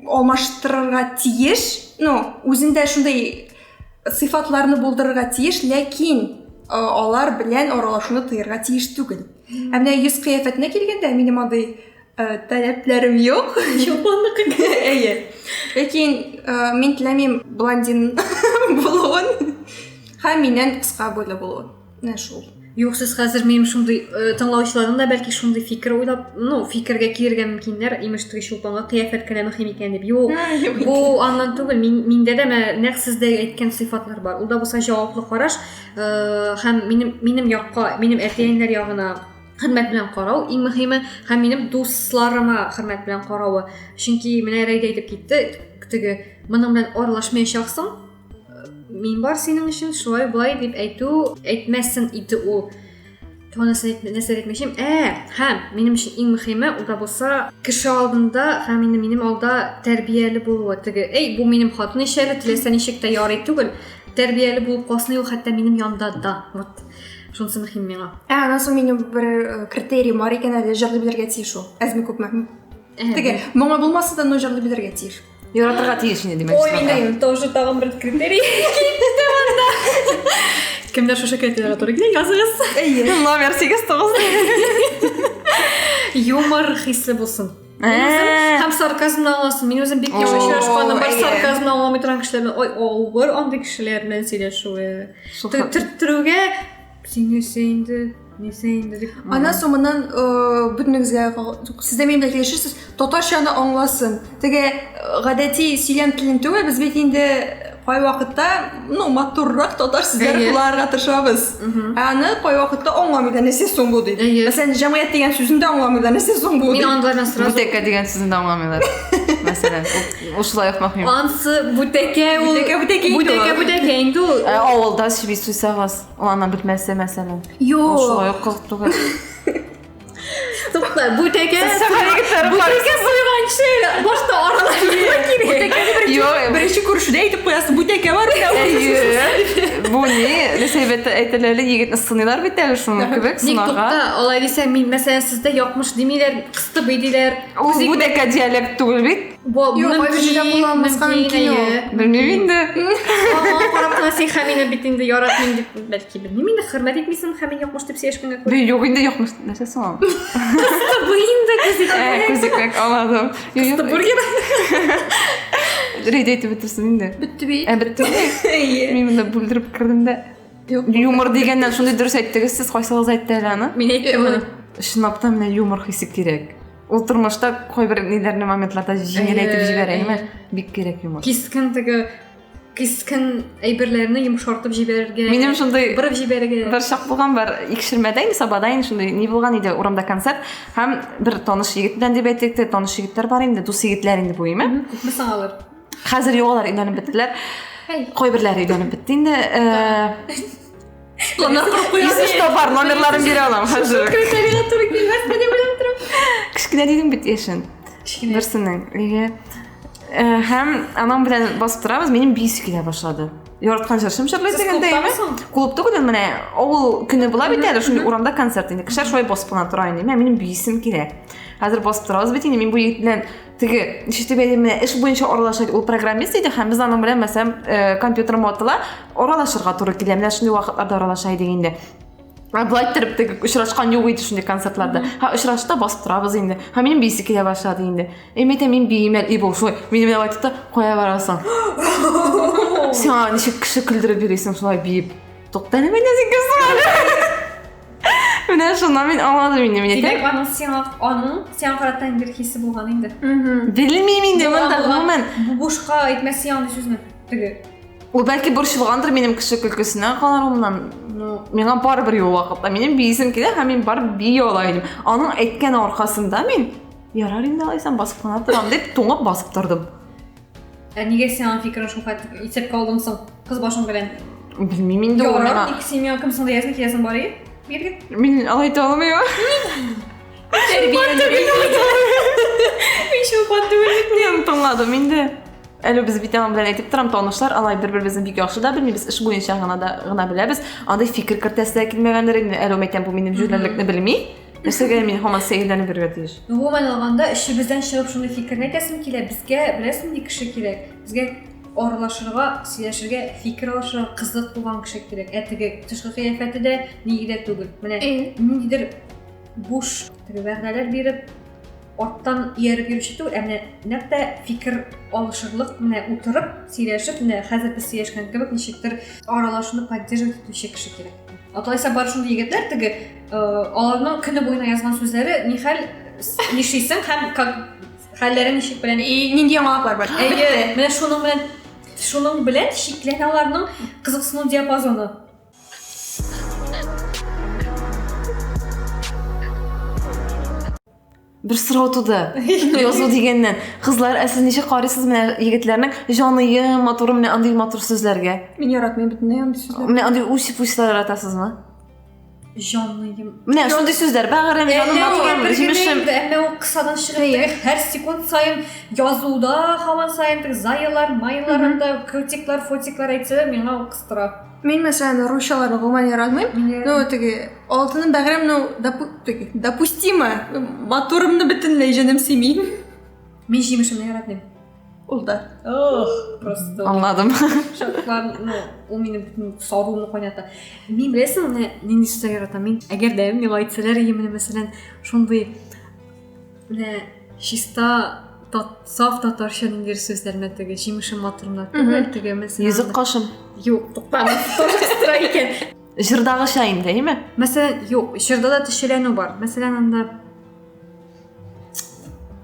алмаштырырға тиеш, өзінде шундай сыйфатларны булдырырға тиеш, ләкин алар белән аралашуны тыйырга тиеш түгел. Менә йөз кыяфәтенә килгәндә, минем андай таләпләрем юк. Чолпанлык. Ләкин мин теләмим блондин булуын. Һәм миннән кыска бойлы булуын. Менә шул. Юк, сез хәзер минем шундый тыңлаучыларның да бәлки шундый фикер уйлап, фикергә килергә мөмкиннәр, имештәге шулпанга кыяфәт кенә мөһим икән дип. Юк, бу аннан түгел, миндә дә нәкъ сездә әйткән сыйфатлар бар. Ул да булса җаваплы караш, һәм минем якка, минем әтиәннәр ягына хөрмәт белән карау, иң мөһиме, һәм минем дусларыма хөрмәт белән каравы. Чөнки менә Рәйдә әйтеп китте, теге, моның белән аралашмаячаксың. Мин бар синең өчен шулай булай дип әйтмәссең иде ул. Тонысы әйтмәшем. Һәм минем өчен иң мөһиме ул да булса кеше алдында һәм минем алда тәрбияле булуы. Теге, бу минем хатын ишәле, теләсә ничек тә ярый түгел. Тәрбияле булып калсын, ул хәтта минем янда да. Вот. Шунысы мөһим миңа. Анан соң минем бер критерий бар икән, әле җырлый белергә тиеш ул. Әзме күпме? Теге, моңа булмаса да җырлый белергә тиеш. Яратырга тиеш инде димәк. Ой, минем тоже тагын бер критерий. Кемдер шушы критерийларга туры килә, языгыз. Номер 8-9. Юмор хисе булсын. Һәм сарказмны аңласын. Мин үзем бик яхшы очрашканым бар, сарказмны аңламый торган кешеләрне, авыр андый кешеләр белән сөйләшүе. Төртүгә синесе инде, дип. Ана соңыннан бүтүнүгүзгө сиз да менен бирге келишесиз, татарчаны аңласын. Теге гадәти сөйләм телен түгел, без бит инде кай вакытта, матуррак татар сүзләр кулланырга тырышабыз. Аны кай вакытта аңламыйда нәрсә соң бу дип. Мәсәлән, җәмгыять дигән сүзен дә аңламыйда нәрсә соң бу. Мин аңлардан сразу. Бүтәккә дигән сүзен дә аңламыйлар. Мәсәлән, ушулай ук мөһим. Ансы бүтәккә инде. Авылда сибис суйсагыз, анан битмәсә мәсәлән. Ушулай ук кызык түгел. Тукта, бүтәккә суйган кеше башта аралашырга кирәк. Беренче күрешүдә әйтеп куясың, бүтәккә бар икән. Бу ни? Лесәбәт әйтәләр, егетне сынылар бит әле шуның кебек сынага. Тукта, алай дисәм, мин мәсәлән сездә якмыш димиләр, кысты диләр. Бүтәккә диалект түгел бит. Белмим инде. Карап кына син хәмине бит инде яратмыйм дип, бәлки белмим инде, хөрмәт итмисең, хәмин якмыш дип сөйләшкәнгә күрә. Юк инде якмыш нәрсә соң. Бу инде Күзикәк аладым. кысты бургер. Рәйдә әйтеп бетерсен инде. Битте бит. Битте. Мин монда бүлдереп кирдем дә. Юмор дигәннән шундый дөрес әйттегез, сез кайсыгыз әйтте әле аны? Мин әйттем аны. Чынлап та менә юмор хисе кирәк. Ул тормышта кайбер нидәрне моментларда җиңеләйтеп җибәрәме? Бик кирәк юмор. Кискен әйберләрне йомшартып җибәрергә. Минем шундый биреп җибәрергә. Бер шак булган бар, икшермәдә инде Сабада инде шундый ни булган иде, урамда концерт һәм бер таныш егет белән дип әйтте, таныш егетләр бар инде, дус егетләр инде бу име? Күпме саңалар? Хәзер югалар өйләнеп беттеләр. Кайберләре өйләнеп бетте инде. Планнар курып куя. Исештә бар, номерларын бирә алам хәзер. Критерийга туры килмәс, менә беләм торам. Кичкенә дидем бит яшен. Берсенең. Һәм анам белән басып торабыз, минем бис килә башлады. Яраткан җырчым җырлый дигәндәйме? Клуб түгел менә, авыл көне була бит әле, шундый урамда концерт инде. Кешеләр шулай басып кына тора инде. Минем бисем килә. Хәзер басып торабыз бит инде, мин бу егет белән теге, ничек дип әйтәм, эш буенча аралашып, ул программист иде һәм біз аның белән мәсәлән компьютер модла аралашырга туры килә. Менә шундый вакытларда аралаша идек инде. Былайттырып теге очрашкан юк иде шундый концертларда. Очрашта басып торабыз инде. Минем биисе килә башлады инде. Әйтә мин биимәл ибо шулай. Минем дип айтты, кая барасың? Сиңа ничек кеше көлдереп йөрисең шулай биип? Тукта нема дисең кыз? Менә шуннан мин аңладым инде мине. Димәк, аның сиңа карата бер хисе булган инде. Белмим инде монда гомумән. Бу бушка әйтмәсе янды сүзне. Теге. Ул бәлки борчылгандыр минем кеше көлкесенә каларымнан. Миңа барыбер юл вакытта минем биисем килә һәм мин барып бии алайым. Аның әйткән аркасында мин ярар инде алайсам басып кына торам дип туңып басып тордым. Нигә сиңа фикерен шул хәтле исәпкә алдыңсың? Кыз башың белән. Білмейм инде ул миңа. Ярар, син кем сонда язны киләсең барый? Бирге. Мин алай алмыйм. Мин шул патуын Мин тыңладым инде. Әле без бит аның белән әйтеп торам, танышлар алай бер-беребезне бик яхшы да белмибез, эш буенча гына беләбез. Андай фикер кертәсе килмәгәндер инде. Әле мәйтәм бу минем җүләрлекне белми. Нәрсәгә мин һаман сәерләнеп бирергә тиеш. Гомумән алганда эшебездән чыгып шундый фикерне әйтәсем килә. Безгә беләсең ни кеше кирәк. Безгә аралашырга, сөйләшергә, фикер алышырга кызык булган кеше кирәк. Теге тышкы кыяфәте дә нигедә түгел. Менә ниндидер буш теге вәгъдәләр биреп оттан ияреп йөрүче түгел, менә нәкъ фикер алышырлык, менә утырып, сөйләшеп, менә хәзер без сөйләшкән кебек ничектер аралашуны поддерживать итүче кеше кирәк. Атлайса бар шундый егетләр теге аларның көне буена язган сүзләре нихәл нишисең һәм хәлләре ничек белән нинди яңалыклар бар. Әйе, менә шуның белән шикләнә аларның кызыксыну диапазоны. Бер сорау туды. Язу дигәннән. Кызлар, сез ничек карыйсыз менә егетләрнең җаныем, матуры менә андый матур сүзләргә? Мин яратмыйм бөтенләй андый сүзләр. Менә андый үсеп-үсеп яратасызмы? Җаныем. Менә шундый сүзләр, бәгырем, җаным, матурым, җимешем. Әмма ул кысадан чыгып, һәр секунд сайын язуда, һаман сайын заялар, майларында, критиклар, фотиклар әйтсә, миңа ул кыстыра. Мин мәсәлән русчаларны гомумән яратмыйм. Ну теге алтынын бәгырем, допустимо. Матурымны бөтенләй җаным сөйми. Мин җимешемне яратмыйм. Ул да. Просто. Аңладым. Шатлар, ул минем бөтен сарыуымны кайната. Мин беләсең, нинди сүзләр яратам мин? Әгәр дә миңа әйтсәләр, менә мәсәлән, шундый менә чиста саф татарча ниндидер сүзләрне теге җимешем матурымда түгел, теге мәсәлән. Йөзек кашым. Юк, туктама, тора икән. Җырдагыча инде, әйме? Мәсәлән, юк, җырда да төшерәнү бар. Мәсәлән, анда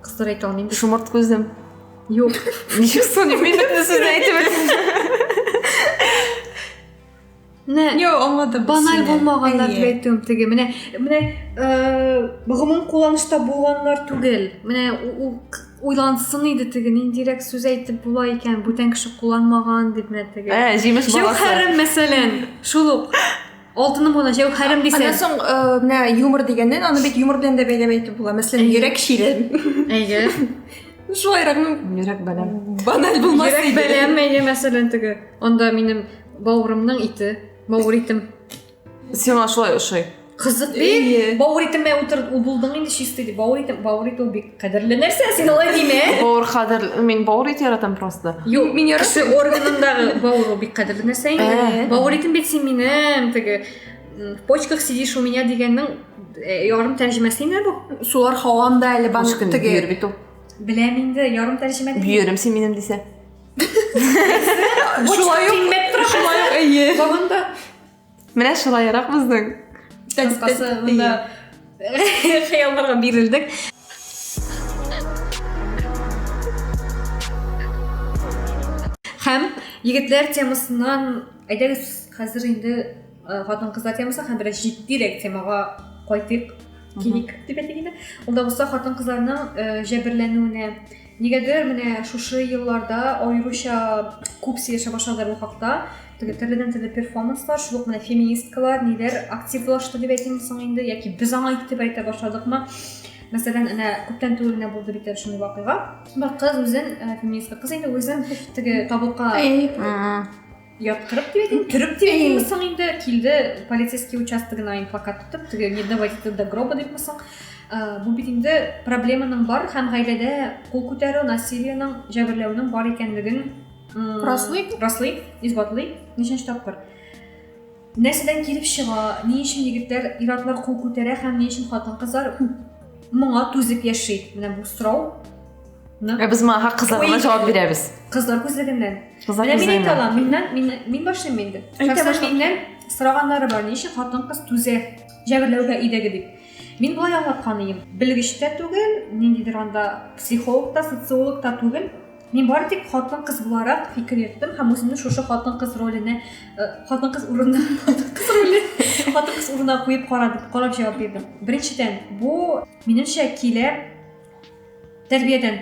кыздар әйтә алмыйм. Шумырт күздем. Юк. Ничек соң мин бөтен сүзне әйтеп. Юк, аңладым. Баналь булмаганнар дип әйтәм теге. Менә гомум кулланышта булганнар түгел. Менә ул уйлансын иде теге ниндирәк сүз әйтеп була икән, бүтән кеше кулланмаган дип менә теге. Җимеш баласы. Җәүһәрем мәсәлән, шул ук. Алтыным була җәүһәрем дисәң. Аннан соң менә юмор дигәннән аны бит юмор белән дә бәйләп әйтеп була. Мәсәлән, йөрәк ширен. Әйе. Шулайракмы Йөрәк бәләм. баналь булмас Йөрәк иде. бәләм әйе мәсәлән теге. Анда минем бавырымның ите, бавыритым. Сиңа шулай ошый. Кызык бит. Бавыритым утырып ул булдың инде чисты ди. Бавырит ул бик кадерле нәрсә, син алай диме? Бауыр кадер, мин бауыр ит яратам просто. Юк, мин кеше органындагы бауыр ул бик кадерле нәрсә инде. Бавыритым бит син минем теге в почках сидишь у меня дигәннең ярым тәрҗемәсе инде бу. Сулар һаванда әле Баш көн теге. бүйөр бит ул. Беләм инде, ярым тәрҗемә. Бүйөрем син минем дисә. Шулай ук. Шулай ук әйе. Багында Менә шулайрак безнең. кыскасы монда хыялларга бирелдек. Һәм егетләр темасыннан әйдәгез хәзер инде хатын-кызлар темасы һәм бераз җитдирәк темага кайтыйк. Килик дип әйтгәндә. Ул да булса хатын-кызларның җәберләнүенә нигәдер менә шушы елларда аеруча күп сөйләшә башладылар бу хакта. Теге төрле перформанслар, шул ук менә феминисткалар ниләр активлашты дип әйтәм соң инде, яки без аңа итеп әйтә башладыкмы? Мәсәлән, әнә күптән түгел генә булды бит шундый вакыйга. Бер кыз үзен феминистка кыз инде үзен теге табылка яткырып дип әйтәм, төреп дип әйтәм соң инде килде полицейский участогына ин плакат тотып, теге не давайте до гроба дип соң. Бу бит инде проблеманың бар һәм гаиләдә кул күтәрү, насилиянең, җәберләүнең бар икәнлеген раслый, исбатлый, ничәнче тапкыр. нәрседән килеп чыга, ни өчен егетләр, ир-атлар кул күтәрә һәм ни өчен хатын-кызлар моңа түзеп яши? Менә бу сорау. Без моңа кызларга җавап бирәбез. Кызлар күзлегеннән. Кызлар Менә мин күзлегеннән. әйтә алам, мин башлыйм инде. Миннән сораганнары бар, ни өчен хатын-кыз түзә җәберләүгә идәге дип. Мин болай аңлаткан идем. Белгеч тә түгел, ниндидер анда психолог та, социолог та түгел. Мин бары тик хатын-кыз буларак фикер йөрттем һәм үземне шушы хатын-кыз роленә, хатын-кыз урынына куеп карап җавап бирдем. Беренчедән, бу минемчә килә тәрбиядән.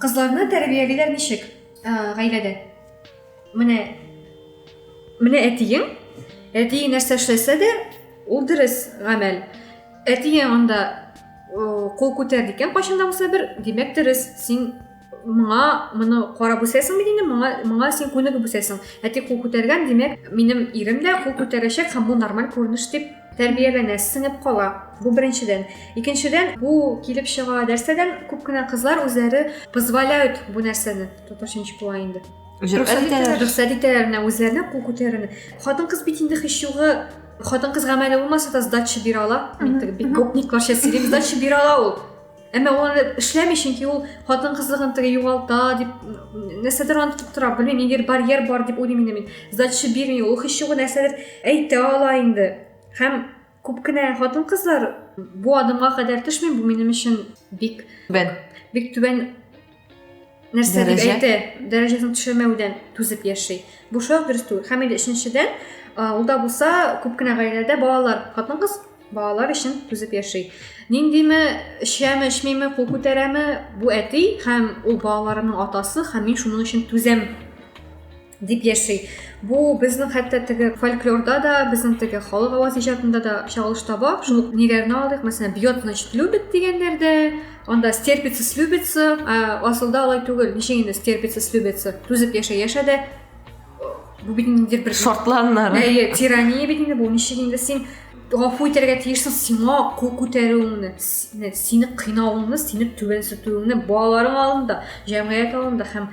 Кызларны тәрбиялиләр ничек гаиләдә? Менә әтиең нәрсә эшләсә дә, ул дөрес гамәл. Әтиең анда кул күтәрде икән, кайчанда булса бер, димәк дөрес, син моны карап үсәсең бит инде, моңа син күнегеп үсәсең. Әти кул күтәргән, димәк, минем ирем дә кул күтәрәчәк һәм бу нормаль күренеш дип тәрбияләнә, сеңеп кала. Бу беренчедән. Икенчедән, бу килеп чыга дәрестән күп кенә кызлар үзләре позволяют бу нәрсәне. Татарча була инде. Рөхсәт итәләр үзләренә кул күтәрүне. Хатын-кыз бит инде һич югы, хатын-кыз гамәле булмаса да сдача бирә ала. Бит гопникларча сөйләп сдача бирә ала ул. Әмма ул эшләми, чөнки ул хатын-кызлыгын теге югалта дип нәрсәдер антып тора. Белмим, нидер барьер бар дип уйлыйм инде мин. Сдача бирми, ул һич югы нәрсәдер әйтә ала инде. Һәм күп кенә хатын-кызлар бу адымга кадәр төшми, бу минем өчен бик түбән нәрсә дип әйтә, дәрәҗәсен төшермәүдән түзеп яши. Бу шул дөрес түгел. Һәм инде өченчедән, ул да булса күп кенә гаиләдә балалар, хатын-кыз балалар өчен түзеп яши. Ниндиме, эчәме, эчмәйме, кул күтәрәме, бу әти һәм ул балаларымның атасы һәм мин шуның өчен түзәм дип яши. Бу безнең хәтта теге фольклорда да, безнең теге халык аваз иҗатында да чагылыш таба. Шул ниләрне алдык? Мәсәлән, бьет, значит, любит дигәннәрдә, анда стерпится, слюбится, асылда алай түгел. Ничек инде стерпится, слюбится? Түзеп яшәдә. Бу бит инде бер шартланнар. Тирания бит инде бу. Ничек инде син гафу итәргә тиешсең, сиңа кул күтәрүеңне, сине кыйнавыңны, сине түбәнсетүеңне балаларың алдында, җәмгыять алдында һәм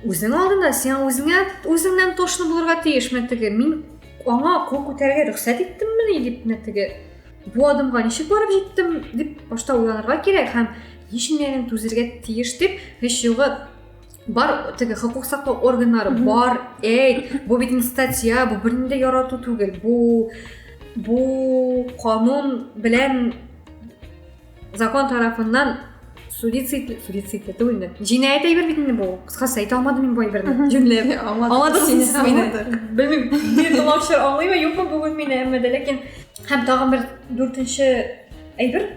үзең алдында, син үзеңнән тошны булырга тиешме теге. Мин аңа кул күтәрергә рөхсәт иттемме дип, теге бу адымга ничек барып җиттем дип башта уйланырга кирәк һәм ничек түзергә тиеш дип һич югы бар теге хокук саклау органнары бар, бу бит статья, бу бернидә ярату түгел. Бу канун белән закон тарафыннан судицид түгел. Җинаять әйбер бит инде бу. Кыскасы әйтә алмадым мин бу әйберне. Җүнләп. Алмадым. Белмим, мин тыңлаучылар аңлыймы, юкмы бүген мине, әмма дә ләкин һәм тагын бер 4нче әйбер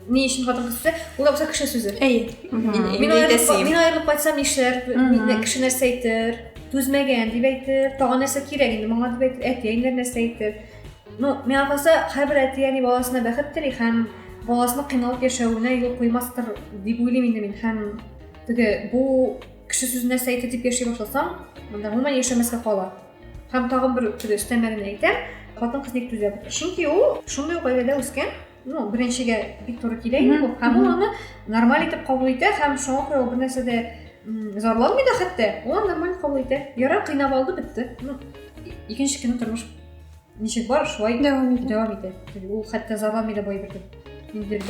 ни өчен хатын-кыз сөзе, ул да булса кеше сүзе. Мин аерылып кайтсам нишләр, кеше нәрсә әйтер, түзмәгән дип әйтер, тагын нәрсә кирәк инде моңа дип әйтер, әтиәң нәрсә әйтер. Миңа калса һәрбер әти баласына бәхет теләй һәм баласының кыйналып яшәвенә юл куймастыр дип уйлыйм инде мин. Һәм теге бу кеше сүз нәрсә әйтә дип яши башласаң, монда гомумән яшәмәскә кала. Һәм тагын бер өстәмәлен әйтәм, хатын-кыз ник түзә? Чөнки ул шундый гаиләдә үскән, беренчегә бик туры килә инде бу. Һәм ул аны нормаль итеп кабул итә һәм шуңа күрә ул бер нәрсәдә зарланмый да хәтта. Ул нормаль кабул итә. Ярар, кыйнап алды, бетте. Икенче көнне тормыш ничек бар, шулай дәвам итә. Ул хәтта зарланмый да бай бирде.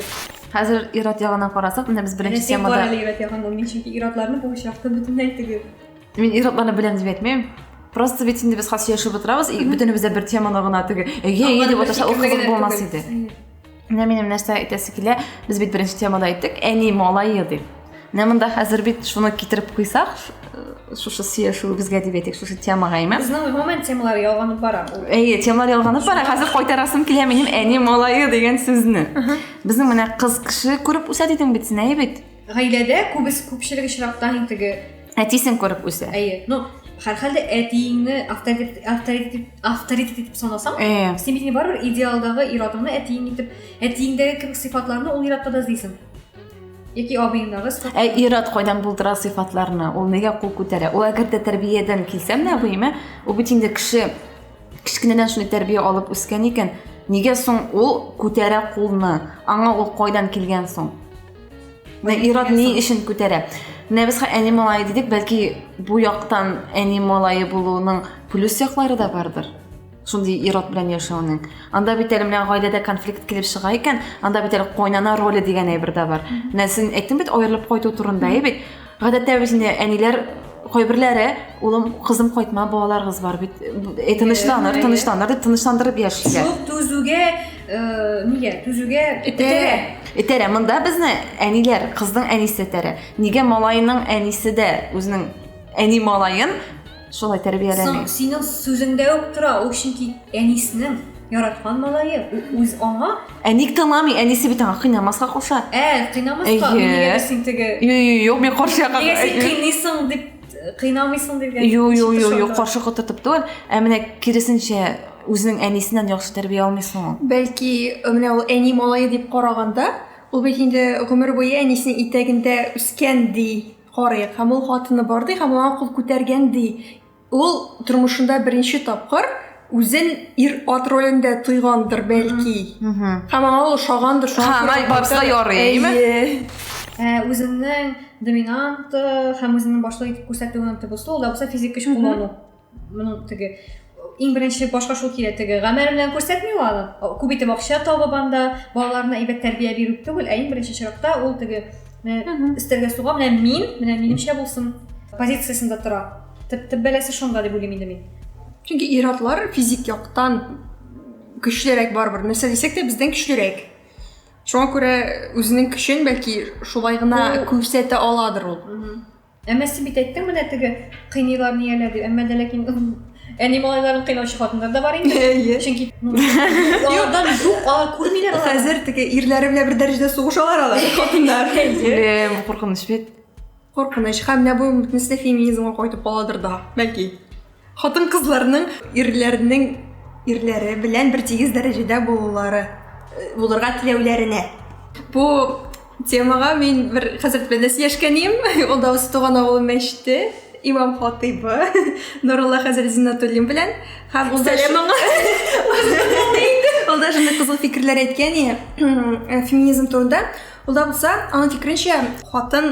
Хәзер ир-ат ягына карасак, менә без беренче темада ир-ат ягына, мин чөнки ир-атларны бу очракта бөтенләй теге. Мин ир-атларны беләм дип әйтмәйм. Просто бит инде без хәзер яшәп утырабыз, бөтенебез дә бер теманы гына теге. Дип аташа ул кызык булмас иде. Менә минем нәрсә әйтәсе килә, без бит беренче темада әйттек, әни малайы дип. Менә монда хәзер бит шуны китереп куйсак, шушы сөйләшү безгә дип әйтик, шушы темага әйме. Безнең гомумән темалар ялганып бара. Темалар ялганып бара. Хәзер кайтарасым килә минем әни малайы дигән сүзне. Безнең менә кыз кеше күреп үсә дидең бит син, бит. Гаиләдә күпчелек очракта инде әтисен күреп үсә. Һәрхәлдә әтиеңне авторитет итеп санасаң, син бит барыбер идеалдагы ир-атыңны әтиеңдәге кем сыйфатларны ул ир-атта да эзлисең. Яки абыеңдагы сыйфатлар. Ир-ат кайдан булдыра сыйфатларны? Ул нигә кул күтәрә? Ул әгәр дә тәрбиядән килсәм дә буйма, ул бит инде кичкенәдән шуны тәрбия алып үскән икән, нигә соң ул күтәрә кулны? Аңа ул кайдан килгән соң? Ир-ат ни өчен күтәрә? Менә без әни малайы дидек, бәлки бу яктан әни малайы булуның плюс яклары да бардыр. шундый ират белән яшәүнең. Анда бит әле менә гаиләдә конфликт килеп чыга икән, анда бит әле кайнана роле дигән әйбер дә бар. Менә син әйттең бит аерылып кайту турында, бит. Гадәттә бит инде әниләр кайберләре, улым, кызым кайтма, балаларыгыз бар бит. Тынычланыр дип тынычландырып яшиләр. Шул түзүгә, нигә? Түзүгә Этәрә, монда безне әниләр, кыздың әнисе этәрә. Нигә малайның әнисе дә үзенең әни малайын шулай тәрбияләми? Синең сүзеңдә үк тора, ул чөнки әнисенең яраткан малае, үз аңа. Ник тыңламый, әнисе бит аңа кыйнамаска куша. Кыйнамаска, нигә син теге? Юк, мен каршы якка. Нигә син кыйныйсың дип кыйнамыйсың дигән. Юк, каршы котыртып түгел. Менә киресенчә үзенең әнисеннән яхшы тәрбия алмыйсың. Бәлки, менә ул әни малае дип караганда, ул бит инде гомер буе әнисенең итәгендә үскән ди. Карыйк, һәм ул хатыны бар ди, һәм аңа кул күтәргән ди. Ул тормышында беренче тапкыр үзен ир-ат ролендә тойгандыр бәлки. Һәм аңа ул шагандыр, барса ярый, Үзенең доминант һәм үзенең башлык итеп күрсәтүен булса, ул да булса физик көч куллану. Моның теге иң беренче башка шул килә, теге гамәл белән күрсәтми ул аны. Күп итеп акча табып анда балаларына әйбәт тәрбия бирү түгел, иң беренче чиратта ул теге истәргә суга, менә минемчә булсын позициясендә тора. Төп бәләсе шунда дип уйлыйм инде мин. Чөнки ир-атлар физик яктан көчлерәк барбыр. Нәрсә дисәк тә бездән көчлерәк. Шуңа күрә үзенең көчен бәлки шулай гына күрсәтә аладыр ул. Әмма син бит әйттең менә теге кыйнылар нияләр дип, әмма дә ләкин әни малайларын кыйнаучы хатыннар да бар инде. Чөнки алардан юк, алар күрмиләр. Хәзер теге ирләре белән бер дәрәҗәдә сугышалар алар хатыннар. Бу куркыныч бит. Куркыныч. Һәм менә бу бөтенесе феминизмга кайтып каладыр да, бәлки. Хатын кызларның ирләре белән бер тигез дәрәҗәдә булырга теләүләренә. Бу темага мин бер хәзер белән сөйләшкәнем. Ул да Туган авылы мәчете, имам хатибы Нурулла хәзрәт Зиннатуллин белән һәм ул да ул да шундый кызык фикерләр әйткән феминизм турында. Ул да булса, аның фикеренчә, хатын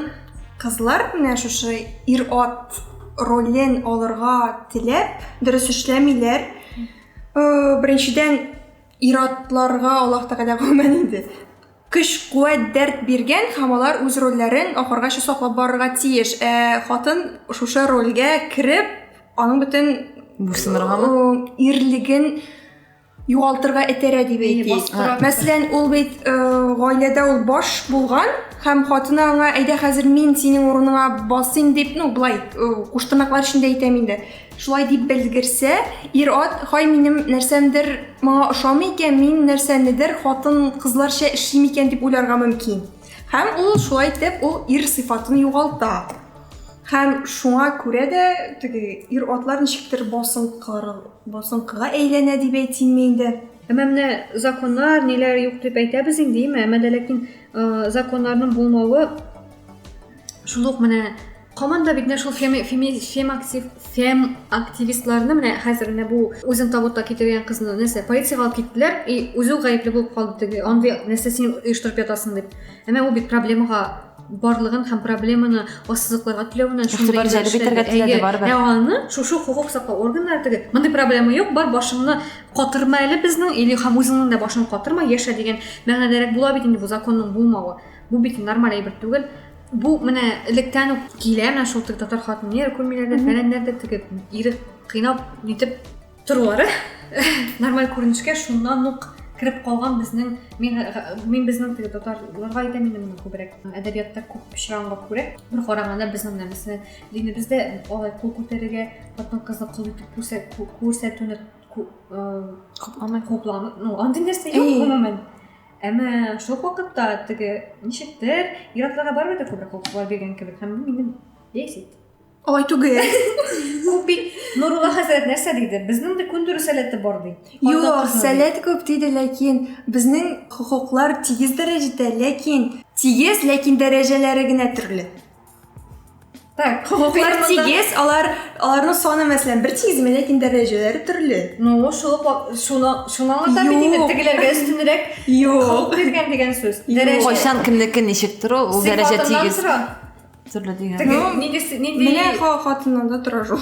кызлар менә шушы ир-ат ролен алырга теләп, дөрес эшләмиләр. Беренчедән ир-атларга Аллаһ Тәгалә гомән инде көч, куәт, дәрт биргән, һәм алар үз рольләрен ахыргача саклап барырга тиеш. Хатын шушы рольгә кереп, аның бөтен ирлеген югалтырга этәрә дип әйтә. Мәсәлән, ул бит гаиләдә ул баш булган, һәм хатыны аңа әйдә хәзер мин синең урыныңа басыйм дип, булай куштырнаклар эчендә әйтәм инде. Шулай дип белгерсә, ир-ат, хай минем нәрсәмдер маңа ошамый икән, мин нәрсәнедер хатын кызларча эшлим икән дип уйларга мөмкин. Һәм ул шулай итеп ул ир сыйфатын югалта. Һәм шуңа күрә дә теге ир-атлар ничектер басынкыга әйләнә дип әйтим инде. Әмма менә законнар ниләр юк дип әйтәбез инде, әмма дә ләкин законнарның булмавы шулык менә команда бит шул фем активистларны менә хәзер менә бу үзен табутта китергән кызны нәрсә полициягә алып киттеләр, үзе гаепле булып калды теге, андый нәрсә син оештырып ятасың дип. Әмма ул бит проблемага барлыгын һәм проблеманы ассызыкларга теләвеннән шундый битәргә теләде барбыр. Аны шушы хукук саклау органнары теге, мондый проблема юк, бар башыңны катырма әле безнең, или һәм үзеңнең дә башың катырма, яшә дигән мәгънәдәрәк була бит инде бу законның булмавы. Бу бит нормаль әйбер түгел. Бу менә электән үк килә, менә шул татар хатыннар күрмиләрдә, фәләннәрдә теге ире кыйнап нитеп торулары нормаль күренешкә шуннан ук кирип калган безнең мин безнең теге татарларга әйтәм инде моны күбрәк әдәбиятта күп пишранга күрә. Бер караганда безнең нәрсә динебездә алай кул күтәрергә, хатын кызны кул итеп күрсәтүне купламый. Андый нәрсә юк гомумән. Әмма шул вакытта теге ничектер ир-атларга барбыр да күбрәк хокуклар биргән кебек, һәм мине бәйсит. Алай түгел. Күп бит Нурулла хәзрәт нәрсә диде? Безнең дә күндүр сәләте бар ди. Юк, сәләт күп диде, ләкин безнең хокуклар тигез дәрәҗәдә, ләкин дәрәҗәләре генә төрле. Так, хокуклар тигез, аларның саны мәсәлән бер тигезме, ләкин дәрәҗәләре төрле. Шуны аңлата бит инде тегеләргә өстенрәк хокук биргән дигән сүз. Кайчан кемнеке ничектер ул дәрәҗә тигез. Төрле дигән. Менә хатынында тора шул.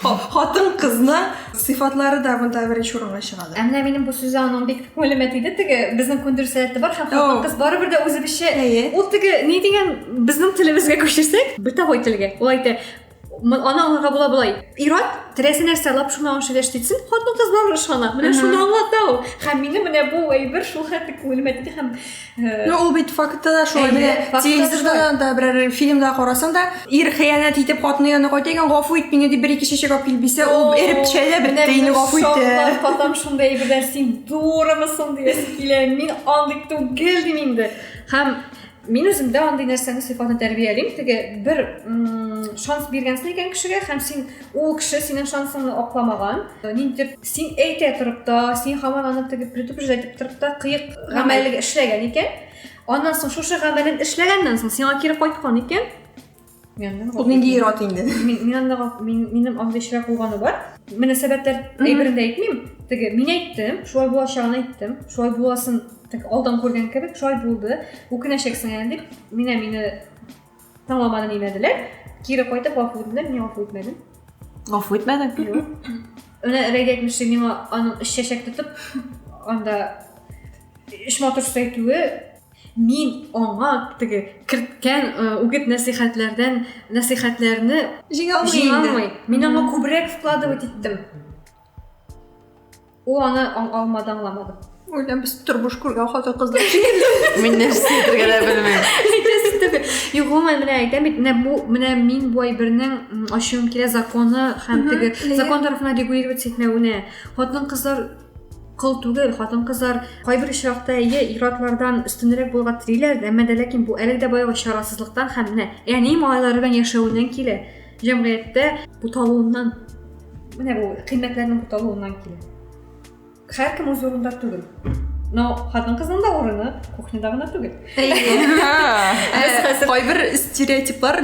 Хатын кызны сыйфатлары да монда беренче урынга чыгады. Әмма минем бу сүзе аның бик күңелемә тиде. Теге безнең күндерсәләте бар һәм хатын кыз барыбер дә үзебезчә. Ул теге ни дигән безнең телебезгә күчерсәк, бытовой телгә. Ул әйтә, аны аңларга була булай. Ират теләсә нәрсә алып шуны аңлаш дитсен, хатын кыз бар ышана. Менә шуны аңлата ул. Һәм минем менә бу әйбер шул хәтта күңелемә тиде һәм Ул бит факты да шулай. Менә телевизорда да берәр фильмда карасаң да, ир хыянат итеп хатыны янына кайта дигән гафу ит мине дип бер-ике чәчәк алып килбисә, ул эреп төшәлә бетте, инде гафу итте. Хатам шундай әйберләр син дурамысың диясе килә. Мин андый түгел дим инде. Һәм мин үзем дә андый нәрсәне сыйфатны тәрбиялим. Теге бер шанс биргәнсең икән кешегә һәм син ул кеше синең шансыңны акламаган. Ниндидер син әйтә торып та, син һаман аны теге предупреждать итеп торып та кыек гамәлгә эшләгән икән. Аннан соң шушы гамәлен эшләгәннән соң сиңа кире кайткан икән. Ул нинди ират инде. Минем андый эшләр булганы бар. Мөнәсәбәтләр әйберендә әйтмим. Теге мин әйттем, шулай булачагын әйттем. Шулай буласын так алдан күргән кебек, шулай булды. Үкенәчәксең инде дип, мине таңламады димәделәр. Кире кайтып гафу иттеләр, мин гафу итмәдем. Гафу итмәдең? Юк. Менә Рәйдә әйтмешли, миңа аның эш чәчәк тотып, анда эш матурсы әйтүе, мин аңа теге керткән үгет нәсихәтләрне Җиңә алмый. Мин аңа күбрәк вкладывать иттем. Ул аны аңламады. Уйлам без тормыш күргән хатын кызлар. Мин нәрсә әйтергә дә белмим. Юк, менә әйтәм бит, менә мин бу әйбернең ачуым килә законы һәм теге закон тарафына регулировать итмәүне. Хатын-кызлар кыл түгел, хатын-кызлар кайбер очракта иратлардан өстенрәк булырга телиләр, әмма дә ләкин бу әле дә баягы чарасызлыктан һәм менә яни малайлары белән яшәүеннән килә. Җәмгыятьтә буталуыннан, менә бу кыйммәтләрнең буталуыннан килә. Һәркем үз урында түгел. Но хатын-кызның да урыны кухняда гына түгел. Кайбер стереотиплар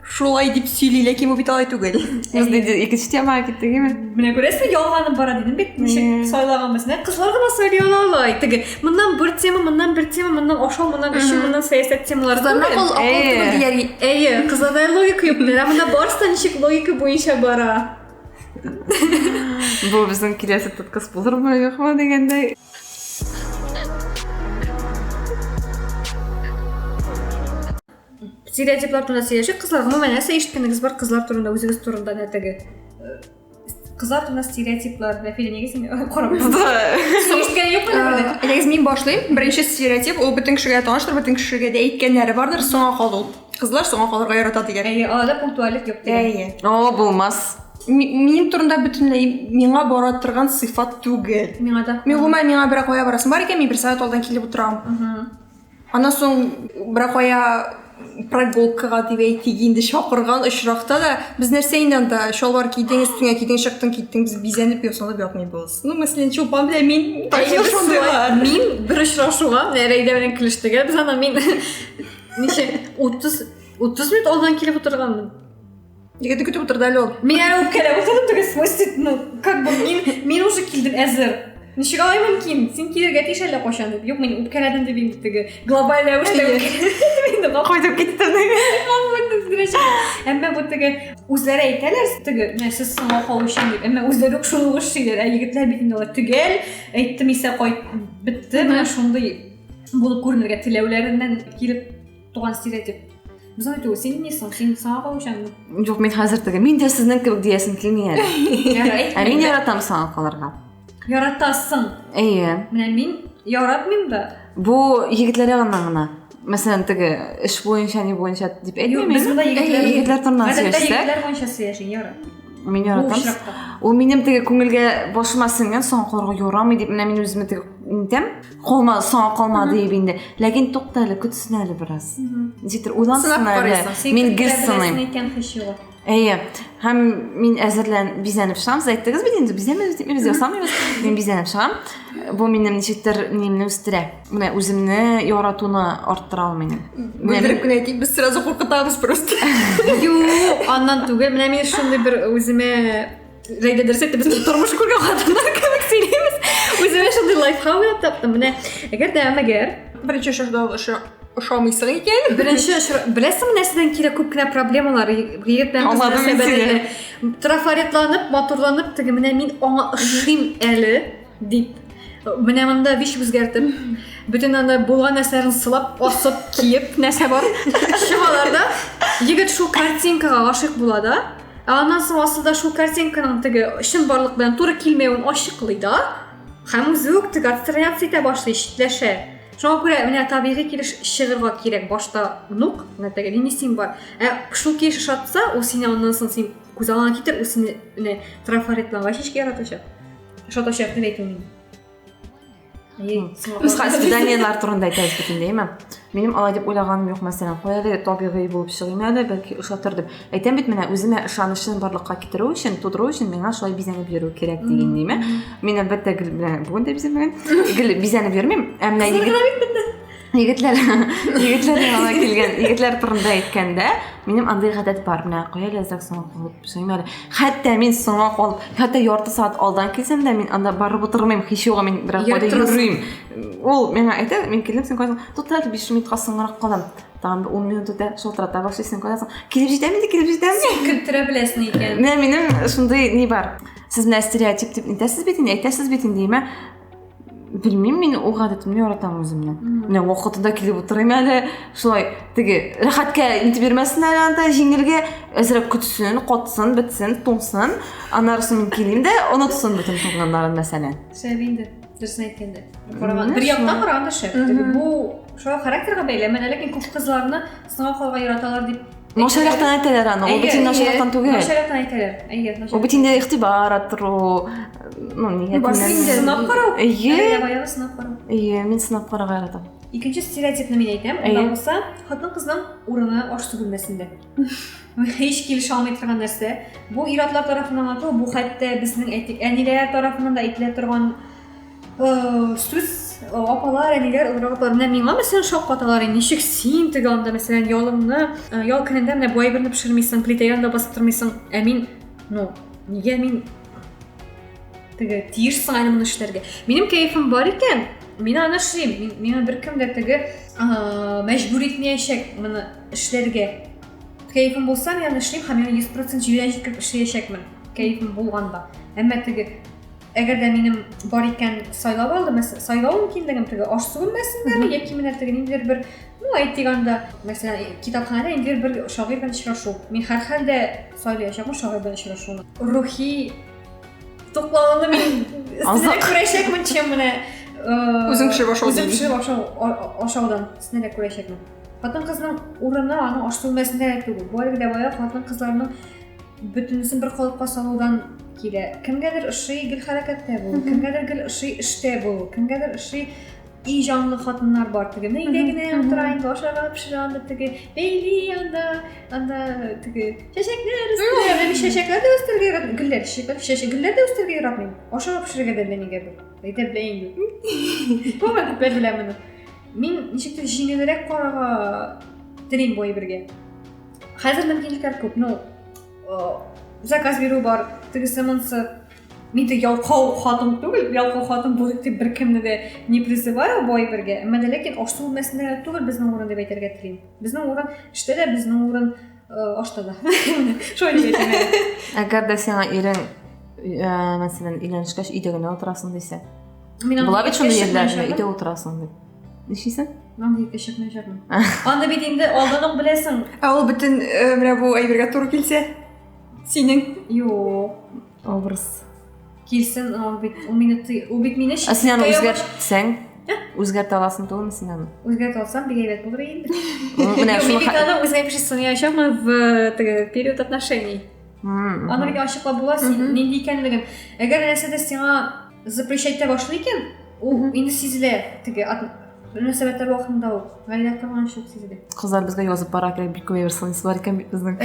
шулай дип сөйли, ләкин бу бит алай түгел. Без икенче темага киттегме? Менә күрәсезме, ялганып бара дидем бит. Ничек сайлаганбыз. Кызлар гына сөйли алалай. Теге моннан бер тема, моннан ашау, моннан эш, моннан сәясәт темалары түгел. Әйе, кызларда логика юк. Менә барысы да ничек логика буенча бара. Бу безнең киләсе подкаст булырмы, юкмы дигәндәй. Стереотиплар турында сөйләшик. Кызлар гомумән нәрсә ишеткәнегез бар кызлар турында, үзегез турында нәтеге. Кызлар турында стереотиплар, Рафиля нигез карабыз. Ишеткән юкмы? Әгез мин башлыйм. Беренче стереотип ул бөтен кешегә таныштыр, бөтен кешегә дә әйткәннәре бардыр, соңга калу. Кызлар соңга калырга ярата дигән. Әйе, аларда пунктуальлек юк дигән. Әйе. О, булмас. Минем турында бөтенләй миңа бара торган сыйфат түгел. Миңа да. Миңа бер кая барасың бар икән, мин бер сәгать алдан килеп утырам. Аннан соң бер кая прогулкага дип әйтик инде чакырган очракта да без нәрсә инде анда шалвар кидең, өстеңә кидең, чыктың, киттең, без бизәнеп ясалып ятмыйбыз. Ну, мәсәлән, чулпан белән мин шундыйлар. Мин бер очрашуга Рәйдә белән килештегә, без аны мин ничек 30 минут алдан килеп утырганмын. Егет көтеп утырды әле ул. Мин әле үпкәләп утырдым, теге свойств, ну, как бы мин уже килдем әзер. Ничек алай мөмкин? Син килергә тиеш әле кашан дип. Юк, мин үпкәләдем дип инде теге глобаль рәвештә үпкәләдем. Кайтып киттем. Әмма бу теге үзләре әйтәләр, теге нәрсә соңга калучан дип. Әмма үзләре үк шуны эшлиләр. Егетләр бит инде алар түгел. Әйттем исә кайт бетте. Менә шундый булып күренергә теләүләреннән килеп туган стереотип. Без әйтү, син нисәң? Син саңа калучан. Юк, мин хәзер теге, мин дә сезнең кебек диясем килми әле. Мин яратам саңа калырга. Яратасың. Әйе. Менә мин яратмыйм да. Бу егетләр ягыннан гына. Мәсәлән, теге эш буенча, ни буенча дип әйтмим. Без монда егетләр турында сөйләшсәк. Егетләр буенча сөйләшин, ярат. Мин яратам. Ул минем теге күңелгә башыма сеңгән соң калырга ярамый дип, менә мин үземне теге интем. Калма, соң калмады дип инде. Ләкин тукта әле, көтсен әле бераз. Ничектер уйлансын әле. Мин гыйсыным. Әйе. Һәм мин бизәнеп чыгам. Сез әйттегез бит инде, бизәнмәбез дип мин ясамыйбыз. Мин бизәнеп чыгам. Бу минем ничектер нимне үстерә. Менә үземне яратуны арттыра ул минем. Бүлдереп кенә әйтик, без сразу куркытабыз просто. Юк, аннан түгел. Менә мин шундый бер үземә Рәйдә дөресәйтте, без тормыш күргән хатыннар кебек сөйләйбез. Үземә шундый лайфхак таптым. Менә әгәр дә мәгәр беренче ошамыйсың икән. Беренче беләсеңме нәрсәдән килә күп кенә проблемалар егетләр трафаретланып, моторланып, теге менә мин аңа ышыйм әле дип. Менә монда виш үзгәртеп, бүтән анда булган нәрсәләрен сылап, асып, киеп, нәрсә бар. Шугаларда егет шул картинкага гашыйк була да. Аннан соң асылда шул картинканың теге чын барлык белән туры килмәвен ачыклый да. Һәм үзе үк теге абстракция итә башлый, читләшә. Шуңа күрә менә табигый килеш чыгырга кирәк башта нук, менә теге линисин бар. Шул килеш шатса, ул сине аннан соң син күз алган китер, ул сине трафаретланга чишкә яратачак. Шатачак дип әйтү мин. Кыска испытаниялар турында әйтәбез битендәйме? Минем алай дип уйлаганым юк, мәсәлән, куялы табигый булып чыгыйм әле, бәлки ышатыр дип. Әйтәм бит менә үземә ышанычын барлыкка китерү өчен, тудыру өчен миңа шулай бизәнеп йөрү кирәк дигәндәйме? Мин әлбәттә гел белән бүген дә бизәнмәгән. Гел бизәнеп йөрмим, ә менә егетләр яңа килгән, егетләр турында әйткәндә, минем андай гадәт бар, менә куялы әзрәк соңга калып чыгыйм әле. Хәтта мин соңга калып, хәтта ярты саат алдан килсәм дә, мин анда барып утырмыйм, һичюга мин бер кайда йөрим. Ул миңа әйтә, мин килдем, син кайдан? Тотта 5 минутка соңрак калам. Там 10 минутта шалтырата башлыйсың, кайдасың? Килеп җитәм? Көлтерә беләсең икән. Менә минем шундый ни бар. Сез менә стереотип дип әйтәсез бит инде, әйтәсез бит инде, әмма Bilmem meni o гадәтемне яратам үземне. Менә вакытында килеп утырыйм әле, шулай теге рәхәткә интиб бирмәсен әле анда җиңелгә, әзрәк көтсен, катсын, бетсен, тонсын. Аннарысын мин килим дә, онытсын бөтен тыңланнарын мәсәлән. Шәп инде, дөресен әйткәндә. Бер яктан караганда шәп. Бу шуңа характерга бәйле, менә ләкин күп кызларны сыңа калга яраталар дип. Нашарактан әйтәләр аны, ул бит нашарактан түгел. Нашарактан әйтәләр. Әйе, ул бит инде игътибар атыру, сынап карау. Әйе, баягы сынап карау. Әйе, мин сынап карарга яратам. Икенче стереотипны мин әйтәм, анда булса, хатын-кызның урыны аш түгелмәсендә. Һич килешә алмый торган нәрсә. Бу иратлар тарафыннан ату, бу хәтта безнең әйтик, әниләр тарафыннан да әйтелә торган сүз. Апалар, әниләр, ылырак менә миңа мәсәлән шаккаталар, ничек син теге анда мәсәлән ялыңны, ял көнендә менә бай берне пешермисең, плитәгә анда басып тормыйсың. Ә мин, нигә мин теге тиешсең әле моны эшләргә? Минем кайфым бар икән, мин аны эшлим. Миңа беркем дә теге мәҗбүр итмәячәк моны эшләргә. Кайфым булса, мин аны эшлим һәм мин 100% җирән җиткереп эшләячәкмен. Кайфым булганда. Әмма теге әгәр дә минем бар икән сайлап алды, мәсәлән, сайлау мөмкинлегем теге аш сүгенмәсендәме, яки менә теге ниндидер бер, әйтик анда, мәсәлән, китапханәдә ниндидер бер шагыйрь белән очрашу. Мин һәр хәлдә сайлаячакмын шагыйрь белән очрашуны. Рухи туклауны мин үстенә күрәчәкмен, чем менә үзең пешереп ашаудан үстенә күрәчәкмен. Хатын-кызның урыны аның аш сүгенмәсендә түгел. Бая хатын-кызларның бөтенесен бер калыпка салудан килә. Кемгәдер ошый гел хәрәкәттә булу, кемгәдер гел ошый эштә булу, кемгәдер ошый и җанлы хатыннар бар теге. Нидә генә утыра инде ашарга пешерә анда теге. Бәйли анда теге чәчәкләр үстерә, менә чәчәкләр дә үстергә, гөлләр чәчәкләр дә үстергә яратмыйм. Ашарга пешерергә дә нигә бу? Әйтә беләм инде. Бу мен беләм. Мин ничектер җиңелрәк карарга телим бу әйбергә. Хәзер мөмкинлекләр күп. Заказ бирү бар, тегесе монсы. Мин дә ялкау хатын түгел, ялкау хатын булып дип беркемне дә не призываю бу әйбергә. Әмма ләкин аш сүгенмәсендә түгел безнең урын дип әйтергә телим. Безнең урын эштә дә, безнең урын ашта да. Шулай дип әйтәм. Әгәр дә сиңа ирең, мәсәлән, өйләнешкәч өйдә генә утырасың дисә. Була бит шундый ерләр, өйдә утырасың дип. Нишисең? Анда икешәкмәҗәкмен. Анда бит инде алдан ук беләсең. Ул бөтен менә бу әйбергә туры килсә, синең образ килсен, ул бит мине син үзгәртсәң, үзгәртә аласың түгелме син аны? Үзгәртә алсам, бик әйбәт булыр инде. Менә шуны аны үзгәртәчәкмен в период отношений. Аны бит ачыклап була, син нинди икәнлеген. Әгәр нәрсәдә сиңа запрещать итә башлый икән, ул инде сизелә теге мөнәсәбәтләр вакытында ул гаилә корган шул сизелә. Кызлар безгә язып бара кирәк, бик күп версиясы бар икән бит безнең.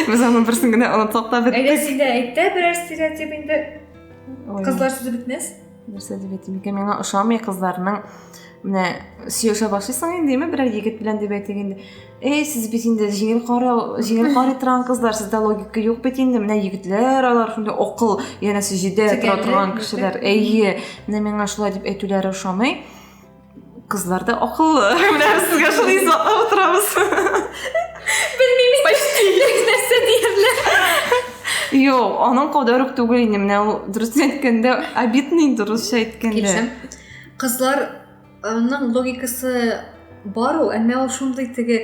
Без аның берсен генә онытсак та бит. Әйдә син дә әйтә берәр стереотип инде. Кызлар сүзе битмәс. Нәрсә дип әйтим икән, миңа ошамый кызларның менә сөйләшә башлыйсың инде, берәр егет белән дип әйтгәндә, сез бит инде җиңел карый торган кызлар, сездә логика юк бит инде, менә егетләр алар шундый акыл, янәсе җидә тора торган кешеләр. Әйе, менә миңа шулай дип әйтүләре ошамый. Kızlar da akıllı. Менә сезгә шуны исәпләп торабыз. Bilmiyim. Нәрсә диярләр. Юк, аның кадәр үк түгел инде. Менә ул дөрес әйткәндә, обидный дөрес әйткәндә. Килсәм. Кызларның логикасы бар ул, әмма ул шундый теге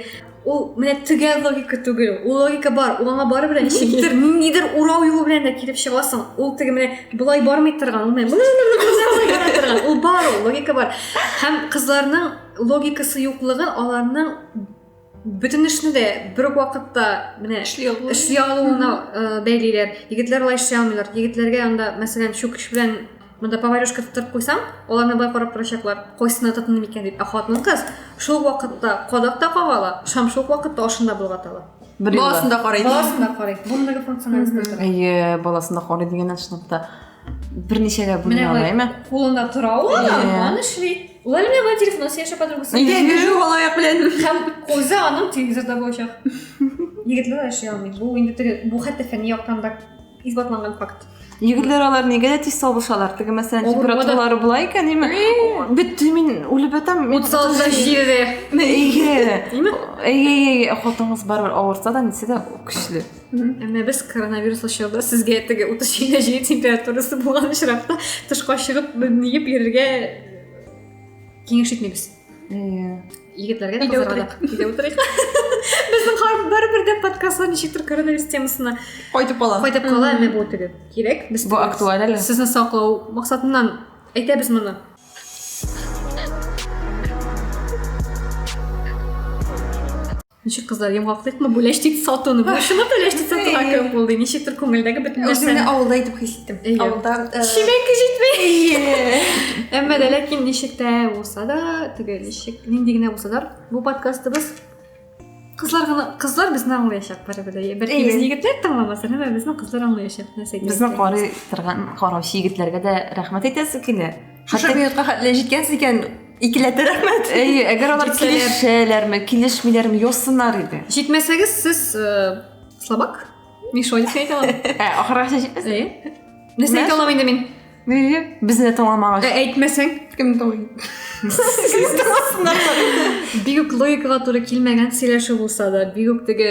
ул менә төгәл логика түгел. Ул логика бар. Ул аңа бары белән ничектер, ниндидер урау юлы белән дә килеп чыгасың. Ул теге менә булай бармый торган, ул менә ул бар, ул логика бар. Һәм кызларның логикасы юклыгын аларның бөтен эшне дә бер үк вакытта менә эшли алуына бәйлиләр. Егетләр алай эшли алмыйлар. Егетләргә анда мәсәлән шу көч белән монда поварёшка тотып куйсаң, аларны бай карап торачаклар. Койсына тотынып икән дип. Хатын кыз шул вакытта кадакта кагала, шам шул вакытта ашында булгатала. Баласында карый. Баласында карый. Бундагы функционалистер. Әйе, баласында карый дигән чынлыкта берничәгә бүленә алмыймы? Кулында тора ул, аны эшли. Ул әле телефонда сөйләшә подругасы. Ягежу алаяк белән. Һәм күзе аның телевизорда булачак. Егетләр эшли алмый. Бу инде теге бу хәтта фәнни яктан да исбатланган факт. Егетләр алар нигә дә тиз сабышалар? Теге мәсәлән температуралары булай икән, ниме? Бит мин үлеп ятам. 37. Әйе. Әйе, хатыңыз барыбер авырса да, нисә дә көчле. Әмма без коронавирус чорда сезгә теге 37 температурасы булган очракта тышка чыгып ниеп йөрергә киңәш итмибез. Егетләргә дә кызларга да утырыйк. Безнең барыбер дә подкастлар ничектер коронавирус темасына Кайтып кала. Әмма бу теге кирәк. Без Бу актуаль әле. Сезне саклау максатыннан әйтәбез моны. Ничек кызлар ямгаклыкмы бүләштик сатуны. Башына бүләштик сатуга күп булды. Ничектер күңелдәге бөтен Үземне авылда итеп хис иттем. Авылда чимәк җитмәй. Әмма дә ләкин ничек тә булса да, теге ничек нинди генә булса да, бу подкастыбыз кызлар безне аңлаячак барыбер. Бәлки без егетләр тыңламаса, әмма безне кызлар аңлаячак. Безне карый торган караучы егетләргә дә рәхмәт әйтәсе килә. Шушы минутка хәтле җиткәнсез икән, икеләтә рәхмәт. Әйе, әгәр алар килешәләрме, килешмиләрме ясыннар иде. Җитмәсәгез, сез слабак. Мишо дип әйтә алам. Ахырга җитмәс. Әйе. Нәрсә әйтә алам инде мин? Безне тыңламагач. Әйтмәсәң, Кем тыңлый? бигүк логикага туры килмәгән сөйләшү булса да, бигүк теге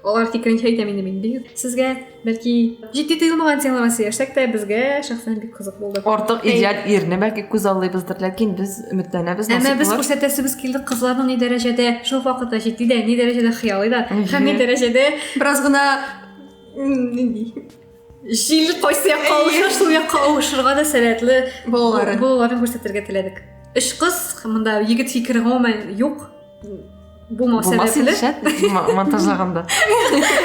алар фикеренчә әйтәм инде мин. Бигүк сезгә бәлки җитди тыелмаган темаларга сөйләшсәк тә, безгә шәхсән бик кызык булды. Артык идеаль ирне бәлки күз аллыйбыздыр, ләкин без өметләнәбез. Әмма без күрсәтәсебез килде кызларның ни дәрәҗәдә шул вакытта җитди дә, ни дәрәҗәдә хыялый да, һәм ни дәрәҗәдә Бераз гына нинди җил кайсы якка авышыр, шул якка авышырга да сәләтле балаларын күрсәтергә теләдек. Өч кыз, монда егет фикере гомумән юк. Бу мәсьәләле. Монтажлаганда.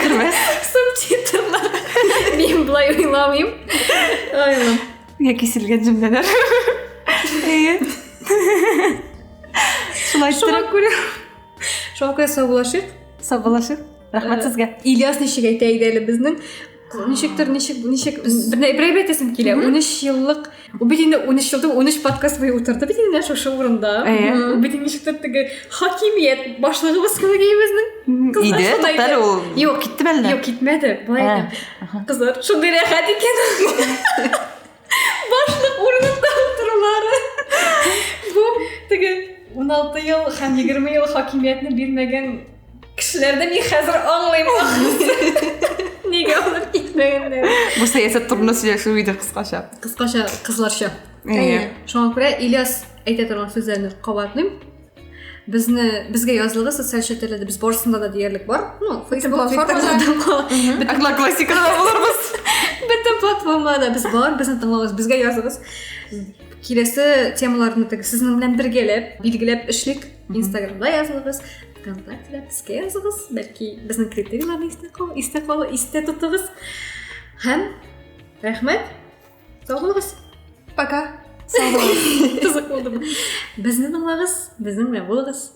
Кирмәс. Субтитрлар. Мин булай уйламыйм. Айлам. Яки киселгән җөмләләр. Әйе. Шулай күрә. Шуңа саубулашык. Саубулашык. Рәхмәт сезгә. Ильяс ничек әйтә иде әле безнең ничек бер әйтәсем килә. 13 еллык, ул бит инде 13 елда 13 подкаст буе утырды бит инде шушы урында. Ул бит ничектер теге хакимият башлыгыбыз килгән безнең. Иде, тотар ул. Юк, китте әллә? Юк, китмәде. Булай әйтәм. Кызлар, шундый рәхәт икән. Башлык урынында утырулары. Бу теге 16 ел һәм 20 ел хакимиятне бирмәгән кешеләрдә мин хәзер аңлыйм. Нигә алып китмәгәннәр? Бу сәясәт турында сөйләшү иде кыскача. Кыскача, кызларча. Әйе. Шуңа күрә Ильяс әйтә торган сүзләрне кабатлыйм. Безгә язылгы социаль шәкелләрдә без барысында да диярлек бар. Ну, Facebook платформаларда. Одноклассникларда булырбыз. Бөтен платформаларда без бар, безне тыңлагыз, безгә языгыз. Киләсе темаларны теге сезнең белән бергәләп, билгеләп эшлик. Instagramда языгыз. ВКонтактеда безгә языгыз. Бәлки безнең критерийларны истә тотыгыз. Һәм рәхмәт. Сау булыгыз. Пока. Кызык булды. Безне тыңлагыз, безнең белән булыгыз.